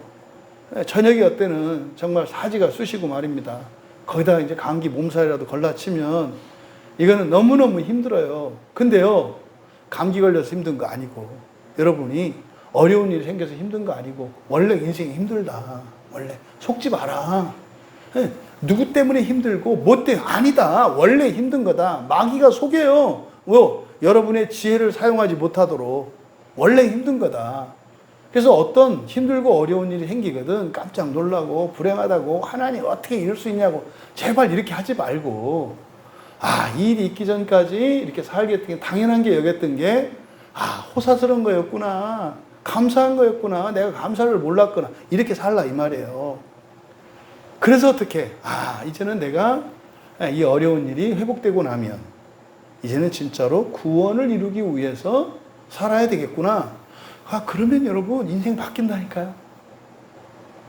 저녁에 어때는 정말 사지가 쑤시고 말입니다. 거기다 이제 감기 몸살이라도 걸라치면 이거는 너무너무 힘들어요. 근데요, 감기 걸려서 힘든 거 아니고, 여러분이 어려운 일이 생겨서 힘든 거 아니고, 원래 인생이 힘들다. 원래 속지 마라. 누구 때문에 힘들고 뭐 때문에 아니다. 원래 힘든 거다. 마귀가 속여요. 여러분의 지혜를 사용하지 못하도록 원래 힘든 거다. 그래서 어떤 힘들고 어려운 일이 생기거든 깜짝 놀라고 불행하다고, 하나님 어떻게 이럴 수 있냐고, 제발 이렇게 하지 말고, 이 일이 있기 전까지 이렇게 살겠던 게 당연한 게 여겼던 게, 호사스러운 거였구나, 감사한 거였구나, 내가 감사를 몰랐구나, 이렇게 살라 이 말이에요. 그래서 어떻게, 이제는 내가 이 어려운 일이 회복되고 나면 이제는 진짜로 구원을 이루기 위해서 살아야 되겠구나. 그러면 여러분 인생 바뀐다니까요.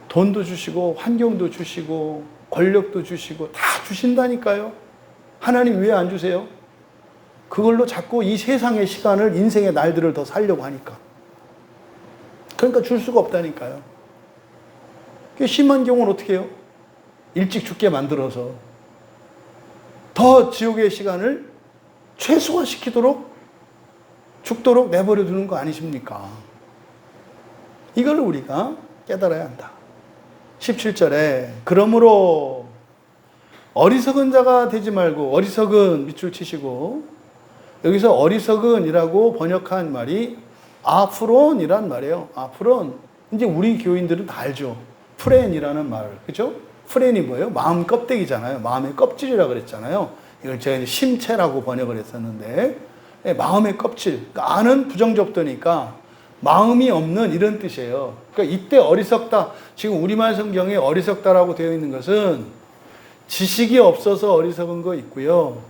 돈도 주시고 환경도 주시고 권력도 주시고 다 주신다니까요. 하나님 왜 안 주세요? 그걸로 자꾸 이 세상의 시간을, 인생의 날들을 더 살려고 하니까. 그러니까 줄 수가 없다니까요. 심한 경우는 어떻게 해요? 일찍 죽게 만들어서 더 지옥의 시간을 최소화시키도록 죽도록 내버려 두는 거 아니십니까? 이걸 우리가 깨달아야 한다. 17절에 그러므로 어리석은 자가 되지 말고, 어리석은 밑줄 치시고, 여기서 어리석은이라고 번역한 말이 아프론이란 말이에요. 아프론. 이제 우리 교인들은 다 알죠. 프렌이라는 말. 그죠? 프렌이 뭐예요? 마음 껍데기잖아요. 마음의 껍질이라고 그랬잖아요. 이걸 제가 이제 심체라고 번역을 했었는데, 마음의 껍질. 그러니까 아는 부정접도니까 마음이 없는 이런 뜻이에요. 그러니까 이때 어리석다. 지금 우리말 성경에 어리석다라고 되어 있는 것은 지식이 없어서 어리석은 거 있고요.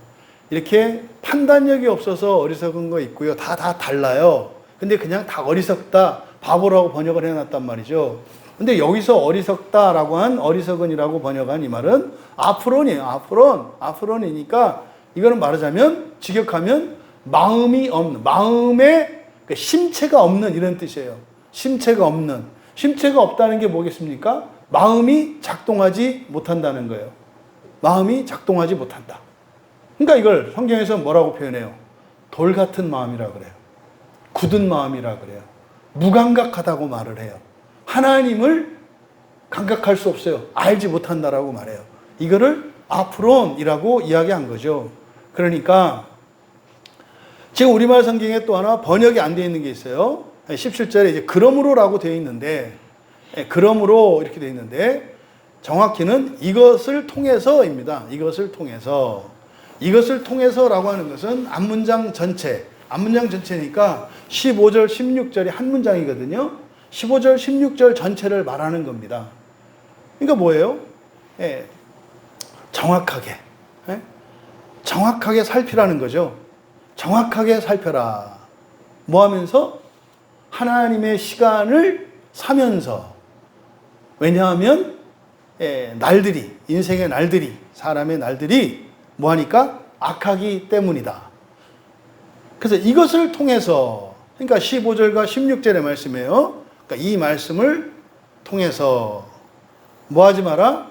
이렇게 판단력이 없어서 어리석은 거 있고요. 다 달라요. 근데 그냥 다 어리석다, 바보라고 번역을 해놨단 말이죠. 근데 여기서 어리석다라고 한, 어리석은이라고 번역한 이 말은 아프론이에요. 아프론이니까 이거는 말하자면, 직역하면 마음이 없는, 마음에 심체가 없는 이런 뜻이에요. 심체가 없는. 심체가 없다는 게 뭐겠습니까? 마음이 작동하지 못한다는 거예요. 마음이 작동하지 못한다. 그러니까 이걸 성경에서 뭐라고 표현해요? 돌 같은 마음이라 그래요. 굳은 마음이라 그래요. 무감각하다고 말을 해요. 하나님을 감각할 수 없어요. 알지 못한다라고 말해요. 이거를 아프론이라고 이야기한 거죠. 그러니까 지금 우리말 성경에 또 하나 번역이 안 되어 있는 게 있어요. 17절에 이제 그러므로라고 되어 있는데, 그러므로 이렇게 되어 있는데, 정확히는 이것을 통해서입니다. 이것을 통해서라고 하는 것은 앞문장 전체, 앞문장 전체니까 15절, 16절이 한 문장이거든요. 15절, 16절 전체를 말하는 겁니다. 그러니까 뭐예요? 예, 정확하게. 예? 정확하게 살피라는 거죠. 정확하게 살펴라. 뭐 하면서? 하나님의 시간을 사면서. 왜냐하면 날들이, 인생의 날들이, 사람의 날들이 뭐하니까? 악하기 때문이다. 그래서 이것을 통해서, 그러니까 15절과 16절의 말씀이에요. 그러니까 이 말씀을 통해서 뭐 하지 마라?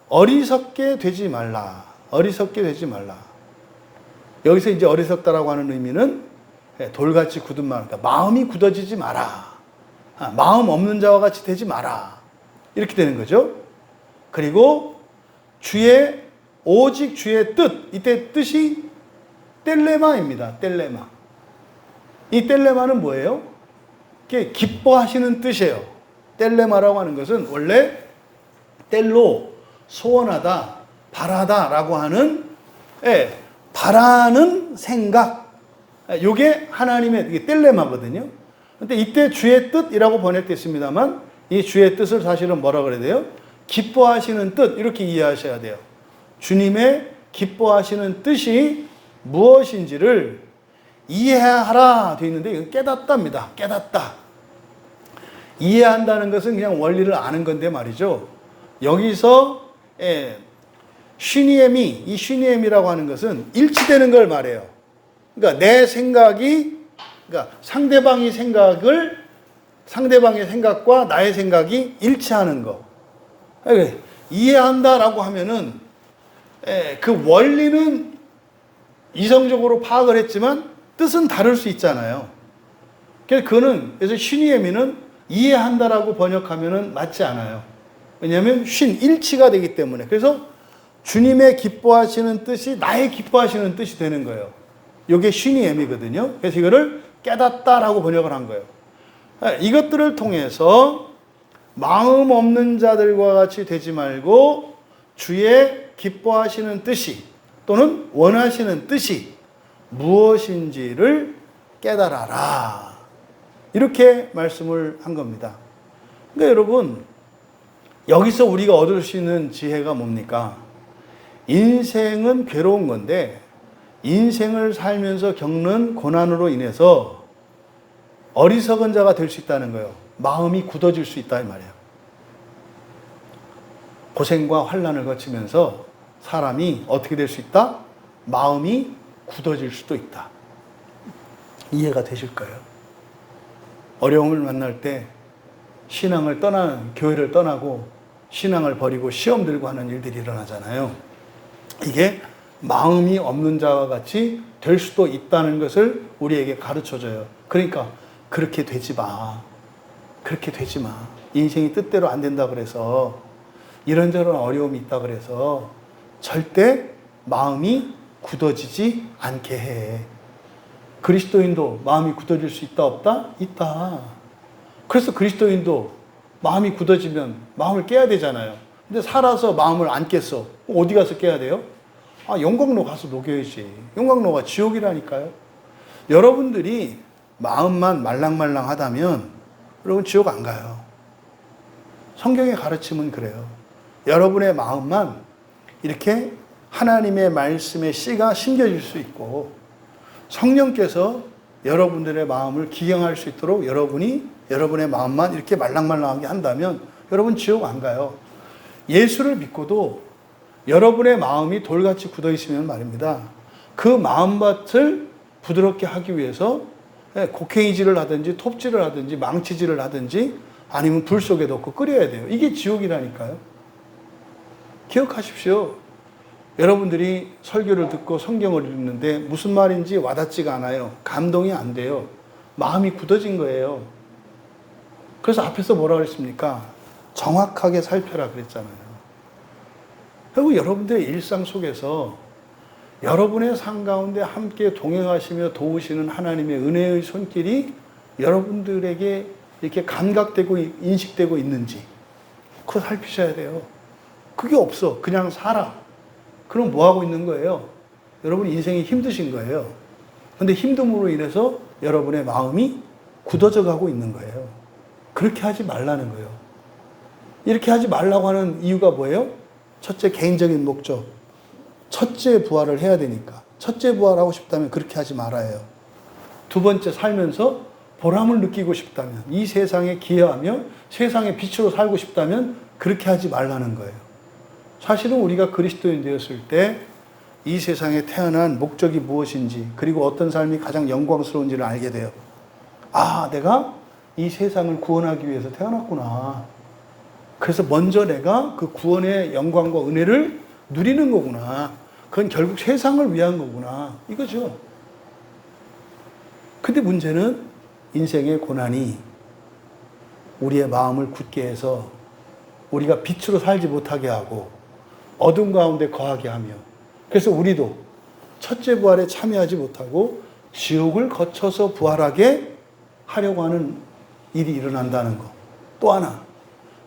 어리석게 되지 말라. 어리석게 되지 말라. 여기서 이제 어리석다라고 하는 의미는 돌같이 굳은 마음, 그러니까 마음이 굳어지지 마라. 마음 없는 자와 같이 되지 마라. 이렇게 되는 거죠. 그리고 오직 주의 뜻, 이때 뜻이 텔레마입니다. 텔레마. 이 텔레마는 뭐예요? 이게 기뻐하시는 뜻이에요. 텔레마라고 하는 것은 원래 텔로, 소원하다, 바라다라고 하는, 바라는 생각. 이게 하나님의 이게 텔레마거든요. 근데 이때 주의 뜻이라고 번역되어 있습니다만, 이 주의 뜻을 사실은 뭐라 그래야 돼요? 기뻐하시는 뜻, 이렇게 이해하셔야 돼요. 주님의 기뻐하시는 뜻이 무엇인지를 이해하라 되어 있는데, 이건 깨닫다입니다. 깨닫다. 이해한다는 것은 그냥 원리를 아는 건데 말이죠. 여기서 쉬니엠이, 이 쉬니엠이라고 하는 것은 일치되는 걸 말해요. 그러니까 내 생각이, 그러니까 상대방의 생각과 나의 생각이 일치하는 거. 이해한다라고 하면은 그 원리는 이성적으로 파악을 했지만 뜻은 다를 수 있잖아요. 그래서 쉬니에미는 이해한다라고 번역하면은 맞지 않아요. 왜냐하면 일치가 되기 때문에. 그래서 주님의 기뻐하시는 뜻이 나의 기뻐하시는 뜻이 되는 거예요. 이게 쉬니엠이거든요. 그래서 이거를 깨닫다라고 번역을 한 거예요. 이것들을 통해서 마음 없는 자들과 같이 되지 말고 주의 기뻐하시는 뜻이 또는 원하시는 뜻이 무엇인지를 깨달아라. 이렇게 말씀을 한 겁니다. 그러니까 여러분, 여기서 우리가 얻을 수 있는 지혜가 뭡니까? 인생은 괴로운 건데 인생을 살면서 겪는 고난으로 인해서 어리석은 자가 될 수 있다는 거예요. 마음이 굳어질 수 있다 이 말이에요. 고생과 환난을 거치면서 사람이 어떻게 될 수 있다? 마음이 굳어질 수도 있다. 이해가 되실 거예요. 어려움을 만날 때 신앙을 교회를 떠나고 신앙을 버리고 시험 들고 하는 일들이 일어나잖아요. 이게 마음이 없는 자와 같이 될 수도 있다는 것을 우리에게 가르쳐줘요. 그러니까 그렇게 되지 마. 그렇게 되지 마. 인생이 뜻대로 안 된다 그래서 이런저런 어려움이 있다 그래서 절대 마음이 굳어지지 않게 해. 그리스도인도 마음이 굳어질 수 있다 없다? 있다. 그래서 그리스도인도 마음이 굳어지면 마음을 깨야 되잖아요. 근데 살아서 마음을 안 깼어. 어디 가서 깨야 돼요? 영광로 가서 녹여야지. 영광로가 지옥이라니까요. 여러분들이 마음만 말랑말랑하다면 여러분 지옥 안 가요. 성경의 가르침은 그래요. 여러분의 마음만 이렇게 하나님의 말씀의 씨가 심겨질 수 있고 성령께서 여러분들의 마음을 기경할 수 있도록 여러분의 마음만 이렇게 말랑말랑하게 한다면 여러분 지옥 안 가요. 예수를 믿고도 여러분의 마음이 돌같이 굳어 있으면 말입니다. 그 마음밭을 부드럽게 하기 위해서 곡괭이질을 하든지 톱질을 하든지 망치질을 하든지 아니면 불 속에 넣고 끓여야 돼요. 이게 지옥이라니까요. 기억하십시오. 여러분들이 설교를 듣고 성경을 읽는데 무슨 말인지 와닿지가 않아요. 감동이 안 돼요. 마음이 굳어진 거예요. 그래서 앞에서 뭐라 그랬습니까? 정확하게 살펴라 그랬잖아요. 그리고 여러분들의 일상 속에서 여러분의 삶 가운데 함께 동행하시며 도우시는 하나님의 은혜의 손길이 여러분들에게 이렇게 감각되고 인식되고 있는지 그거 살피셔야 돼요. 그게 없어. 그냥 살아. 그럼 뭐 하고 있는 거예요? 여러분 인생이 힘드신 거예요. 근데 힘듦으로 인해서 여러분의 마음이 굳어져 가고 있는 거예요. 그렇게 하지 말라는 거예요. 이렇게 하지 말라고 하는 이유가 뭐예요? 첫째, 개인적인 목적. 첫째 부활을 해야 되니까. 첫째 부활하고 싶다면 그렇게 하지 말아요. 두 번째, 살면서 보람을 느끼고 싶다면, 이 세상에 기여하며 세상의 빛으로 살고 싶다면 그렇게 하지 말라는 거예요. 사실은 우리가 그리스도인 되었을 때 이 세상에 태어난 목적이 무엇인지, 그리고 어떤 삶이 가장 영광스러운지를 알게 돼요. 아, 내가 이 세상을 구원하기 위해서 태어났구나. 그래서 먼저 내가 그 구원의 영광과 은혜를 누리는 거구나. 그건 결국 세상을 위한 거구나. 이거죠. 근데 문제는 인생의 고난이 우리의 마음을 굳게 해서 우리가 빛으로 살지 못하게 하고 어둠 가운데 거하게 하며, 그래서 우리도 첫째 부활에 참여하지 못하고 지옥을 거쳐서 부활하게 하려고 하는 일이 일어난다는 것. 또 하나,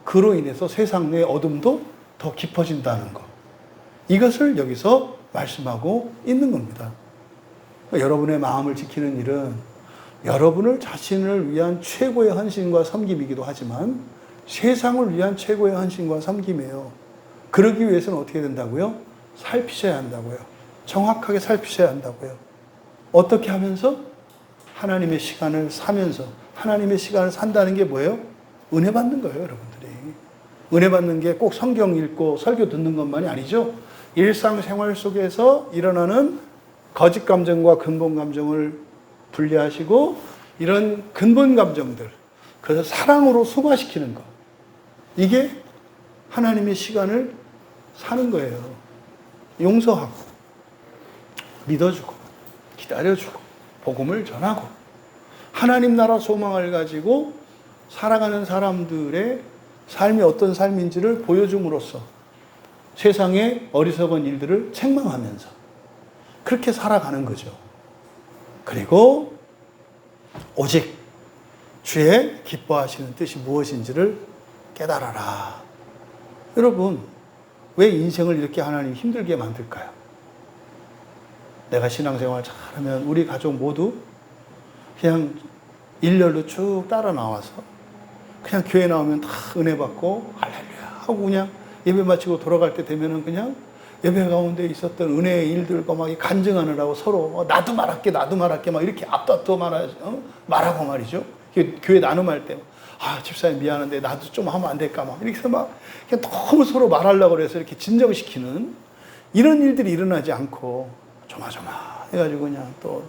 그로 인해서 세상 내 어둠도 더 깊어진다는 것. 이것을 여기서 말씀하고 있는 겁니다. 여러분의 마음을 지키는 일은 여러분을 자신을 위한 최고의 헌신과 섬김이기도 하지만 세상을 위한 최고의 헌신과 섬김이에요. 그러기 위해서는 어떻게 된다고요? 살피셔야 한다고요. 정확하게 살피셔야 한다고요. 어떻게 하면서? 하나님의 시간을 사면서. 하나님의 시간을 산다는 게 뭐예요? 은혜 받는 거예요, 여러분들이. 은혜 받는 게 꼭 성경 읽고 설교 듣는 것만이 아니죠. 일상생활 속에서 일어나는 거짓 감정과 근본 감정을 분리하시고 이런 근본 감정들, 그래서 사랑으로 승화시키는 것. 이게 하나님의 시간을 사는 거예요. 용서하고, 믿어주고, 기다려주고, 복음을 전하고, 하나님 나라 소망을 가지고 살아가는 사람들의 삶이 어떤 삶인지를 보여줌으로써 세상의 어리석은 일들을 책망하면서 그렇게 살아가는 거죠. 그리고 오직 주의 기뻐하시는 뜻이 무엇인지를 깨달아라. 여러분, 왜 인생을 이렇게 하나님 힘들게 만들까요? 내가 신앙생활 잘하면 우리 가족 모두 그냥 일렬로 쭉 따라 나와서 그냥 교회 나오면 다 은혜 받고 할렐루야 하고 그냥 예배 마치고 돌아갈 때 되면은 그냥 예배 가운데 있었던 은혜의 일들과 막 간증하느라고 서로 나도 말할게 막 이렇게 앞다투어 말하고 말이죠. 교회 나눔할 때 집사님 미안한데 나도 좀 하면 안 될까 막 이렇게 해서 막 그냥 너무 서로 말하려고 그래서 이렇게 진정시키는 이런 일들이 일어나지 않고 조마조마 해가지고 그냥 또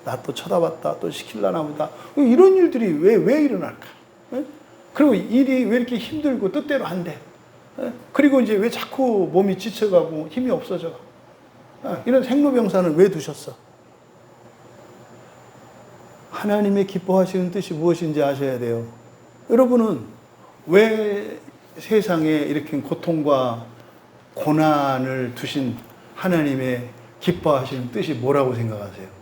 나 또 쳐다봤다 또 시킬라나 보다 이런 일들이 왜 일어날까? 그리고 일이 왜 이렇게 힘들고 뜻대로 안 돼? 그리고 이제 왜 자꾸 몸이 지쳐가고 힘이 없어져? 이런 생로병사는 왜 두셨어? 하나님의 기뻐하시는 뜻이 무엇인지 아셔야 돼요. 여러분은 왜 세상에 이렇게 고통과 고난을 두신 하나님의 기뻐하시는 뜻이 뭐라고 생각하세요?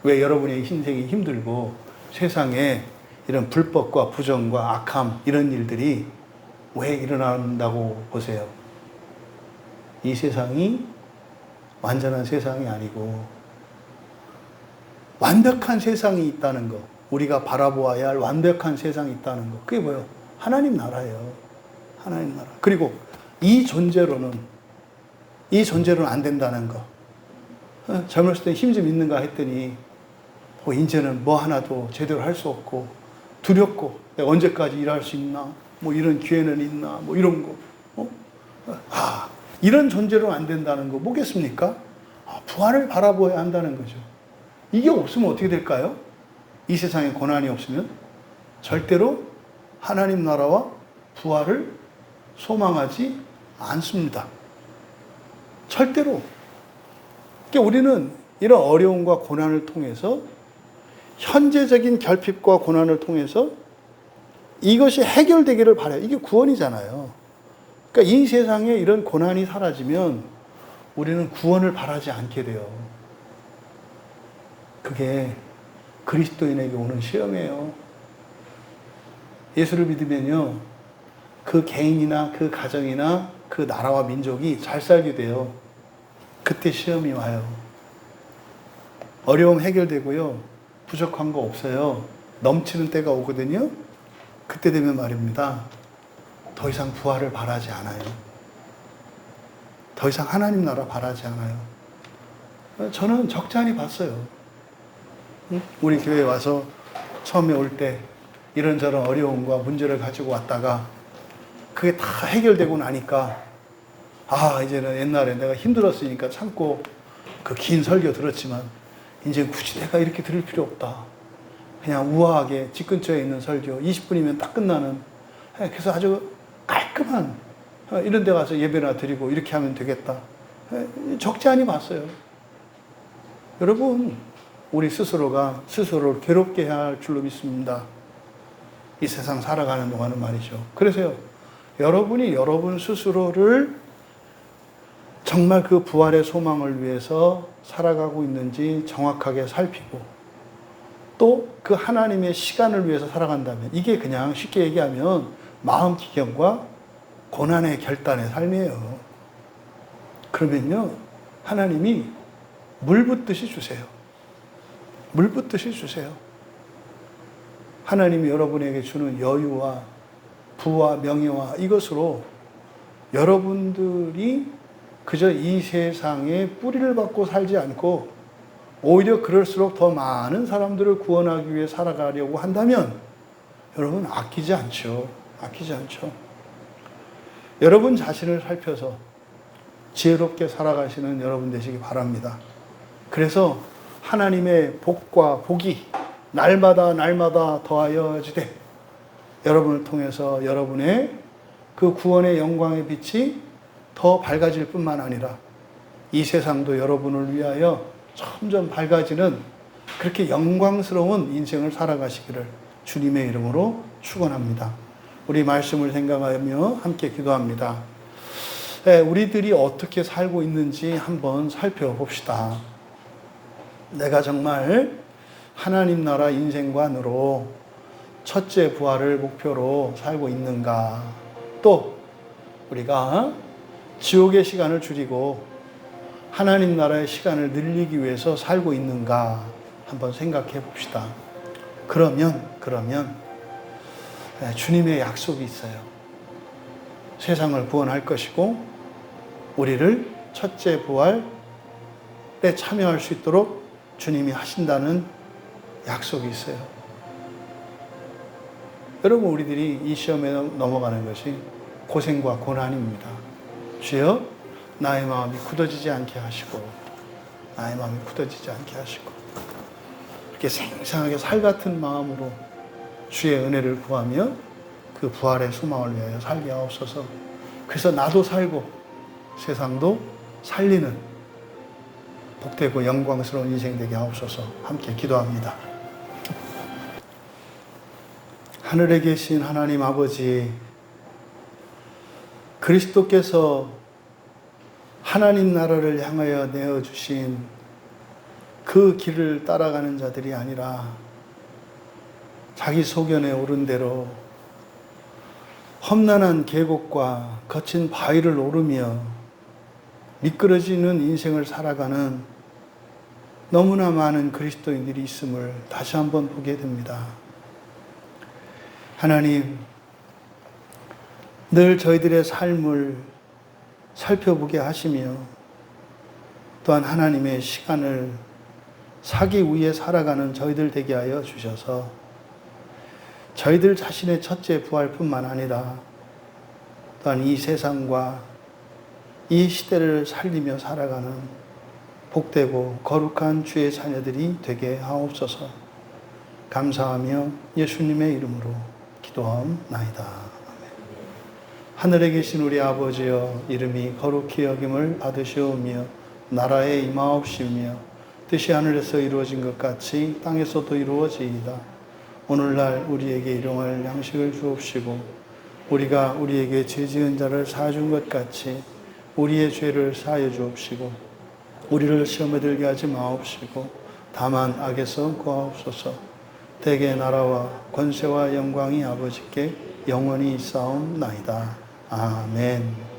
왜 여러분의 인생이 힘들고 세상에 이런 불법과 부정과 악함 이런 일들이 왜 일어난다고 보세요? 이 세상이 완전한 세상이 아니고 완벽한 세상이 있다는 거, 우리가 바라보아야 할 완벽한 세상이 있다는 거, 그게 뭐예요? 하나님 나라예요. 하나님 나라. 그리고 이 존재로는 안 된다는 거. 젊었을 때 힘 좀 있는가 했더니 이제는 뭐 하나도 제대로 할 수 없고 두렵고 내가 언제까지 일할 수 있나? 뭐 이런 기회는 있나? 뭐 이런 거. 이런 존재로 안 된다는 거 뭐겠습니까? 부활을 바라보아야 한다는 거죠. 이게 없으면 어떻게 될까요? 이 세상에 고난이 없으면 절대로 하나님 나라와 부활을 소망하지 않습니다. 절대로. 그러니까 우리는 이런 어려움과 고난을 통해서 현재적인 결핍과 고난을 통해서 이것이 해결되기를 바라요. 이게 구원이잖아요. 그러니까 이 세상에 이런 고난이 사라지면 우리는 구원을 바라지 않게 돼요. 그게 그리스도인에게 오는 시험이에요. 예수를 믿으면요, 그 개인이나 그 가정이나 그 나라와 민족이 잘 살게 돼요. 그때 시험이 와요. 어려움 해결되고요. 부족한 거 없어요. 넘치는 때가 오거든요. 그때 되면 말입니다. 더 이상 부활을 바라지 않아요. 더 이상 하나님 나라 바라지 않아요. 저는 적잖이 봤어요. 우리 교회에 와서 처음에 올 때 이런저런 어려움과 문제를 가지고 왔다가 그게 다 해결되고 나니까 이제는 옛날에 내가 힘들었으니까 참고 그 긴 설교 들었지만 이제 굳이 내가 이렇게 들을 필요 없다. 그냥 우아하게 집 근처에 있는 설교 20분이면 딱 끝나는, 그래서 아주 깔끔한 이런 데 가서 예배나 드리고 이렇게 하면 되겠다. 적지 않이 봤어요. 여러분, 우리 스스로가 스스로를 괴롭게 해야 할 줄로 믿습니다. 이 세상 살아가는 동안은 말이죠. 그래서요, 여러분이 여러분 스스로를 정말 그 부활의 소망을 위해서 살아가고 있는지 정확하게 살피고, 또 그 하나님의 시간을 위해서 살아간다면, 이게 그냥 쉽게 얘기하면 마음 기경과 고난의 결단의 삶이에요. 그러면요, 하나님이 물 붓듯이 주세요. 물 붓듯이 주세요. 하나님이 여러분에게 주는 여유와 부와 명예와 이것으로 여러분들이 그저 이 세상에 뿌리를 받고 살지 않고 오히려 그럴수록 더 많은 사람들을 구원하기 위해 살아가려고 한다면 여러분 아끼지 않죠. 아끼지 않죠. 여러분 자신을 살펴서 지혜롭게 살아가시는 여러분 되시기 바랍니다. 그래서 하나님의 복과 복이 날마다 더하여지되 여러분을 통해서 여러분의 그 구원의 영광의 빛이 더 밝아질 뿐만 아니라 이 세상도 여러분을 위하여 점점 밝아지는 그렇게 영광스러운 인생을 살아가시기를 주님의 이름으로 축원합니다. 우리 말씀을 생각하며 함께 기도합니다. 우리들이 어떻게 살고 있는지 한번 살펴봅시다. 내가 정말 하나님 나라 인생관으로 첫째 부활을 목표로 살고 있는가? 또 우리가 지옥의 시간을 줄이고 하나님 나라의 시간을 늘리기 위해서 살고 있는가 한번 생각해 봅시다. 그러면 주님의 약속이 있어요. 세상을 구원할 것이고 우리를 첫째 부활에 참여할 수 있도록 주님이 하신다는 약속이 있어요. 여러분, 우리들이 이 시험에 넘어가는 것이 고생과 고난입니다. 주여, 나의 마음이 굳어지지 않게 하시고 나의 마음이 굳어지지 않게 하시고 이렇게 생생하게 살같은 마음으로 주의 은혜를 구하며 그 부활의 소망을 위하여 살게 하옵소서. 그래서 나도 살고 세상도 살리는 복되고 영광스러운 인생 되게 하옵소서. 함께 기도합니다. 하늘에 계신 하나님 아버지, 그리스도께서 하나님 나라를 향하여 내어주신 그 길을 따라가는 자들이 아니라 자기 소견에 오른 대로 험난한 계곡과 거친 바위를 오르며 미끄러지는 인생을 살아가는 너무나 많은 그리스도인들이 있음을 다시 한번 보게 됩니다. 하나님, 늘 저희들의 삶을 살펴보게 하시며 또한 하나님의 시간을 사기 위해 살아가는 저희들 되게 하여 주셔서 저희들 자신의 첫째 부활뿐만 아니라 또한 이 세상과 이 시대를 살리며 살아가는 복되고 거룩한 주의 자녀들이 되게 하옵소서. 감사하며 예수님의 이름으로 기도하옵나이다. 하늘에 계신 우리 아버지여, 이름이 거룩히 여김을 받으시오며 나라에 임하옵시며 뜻이 하늘에서 이루어진 것 같이 땅에서도 이루어지이다. 오늘날 우리에게 일용할 양식을 주옵시고 우리가 우리에게 죄 지은 자를 사준 것 같이 우리의 죄를 사하여 주옵시고 우리를 시험에 들게 하지 마옵시고 다만 악에서 구하옵소서. 대개 나라와 권세와 영광이 아버지께 영원히 있사옵나이다. 아멘.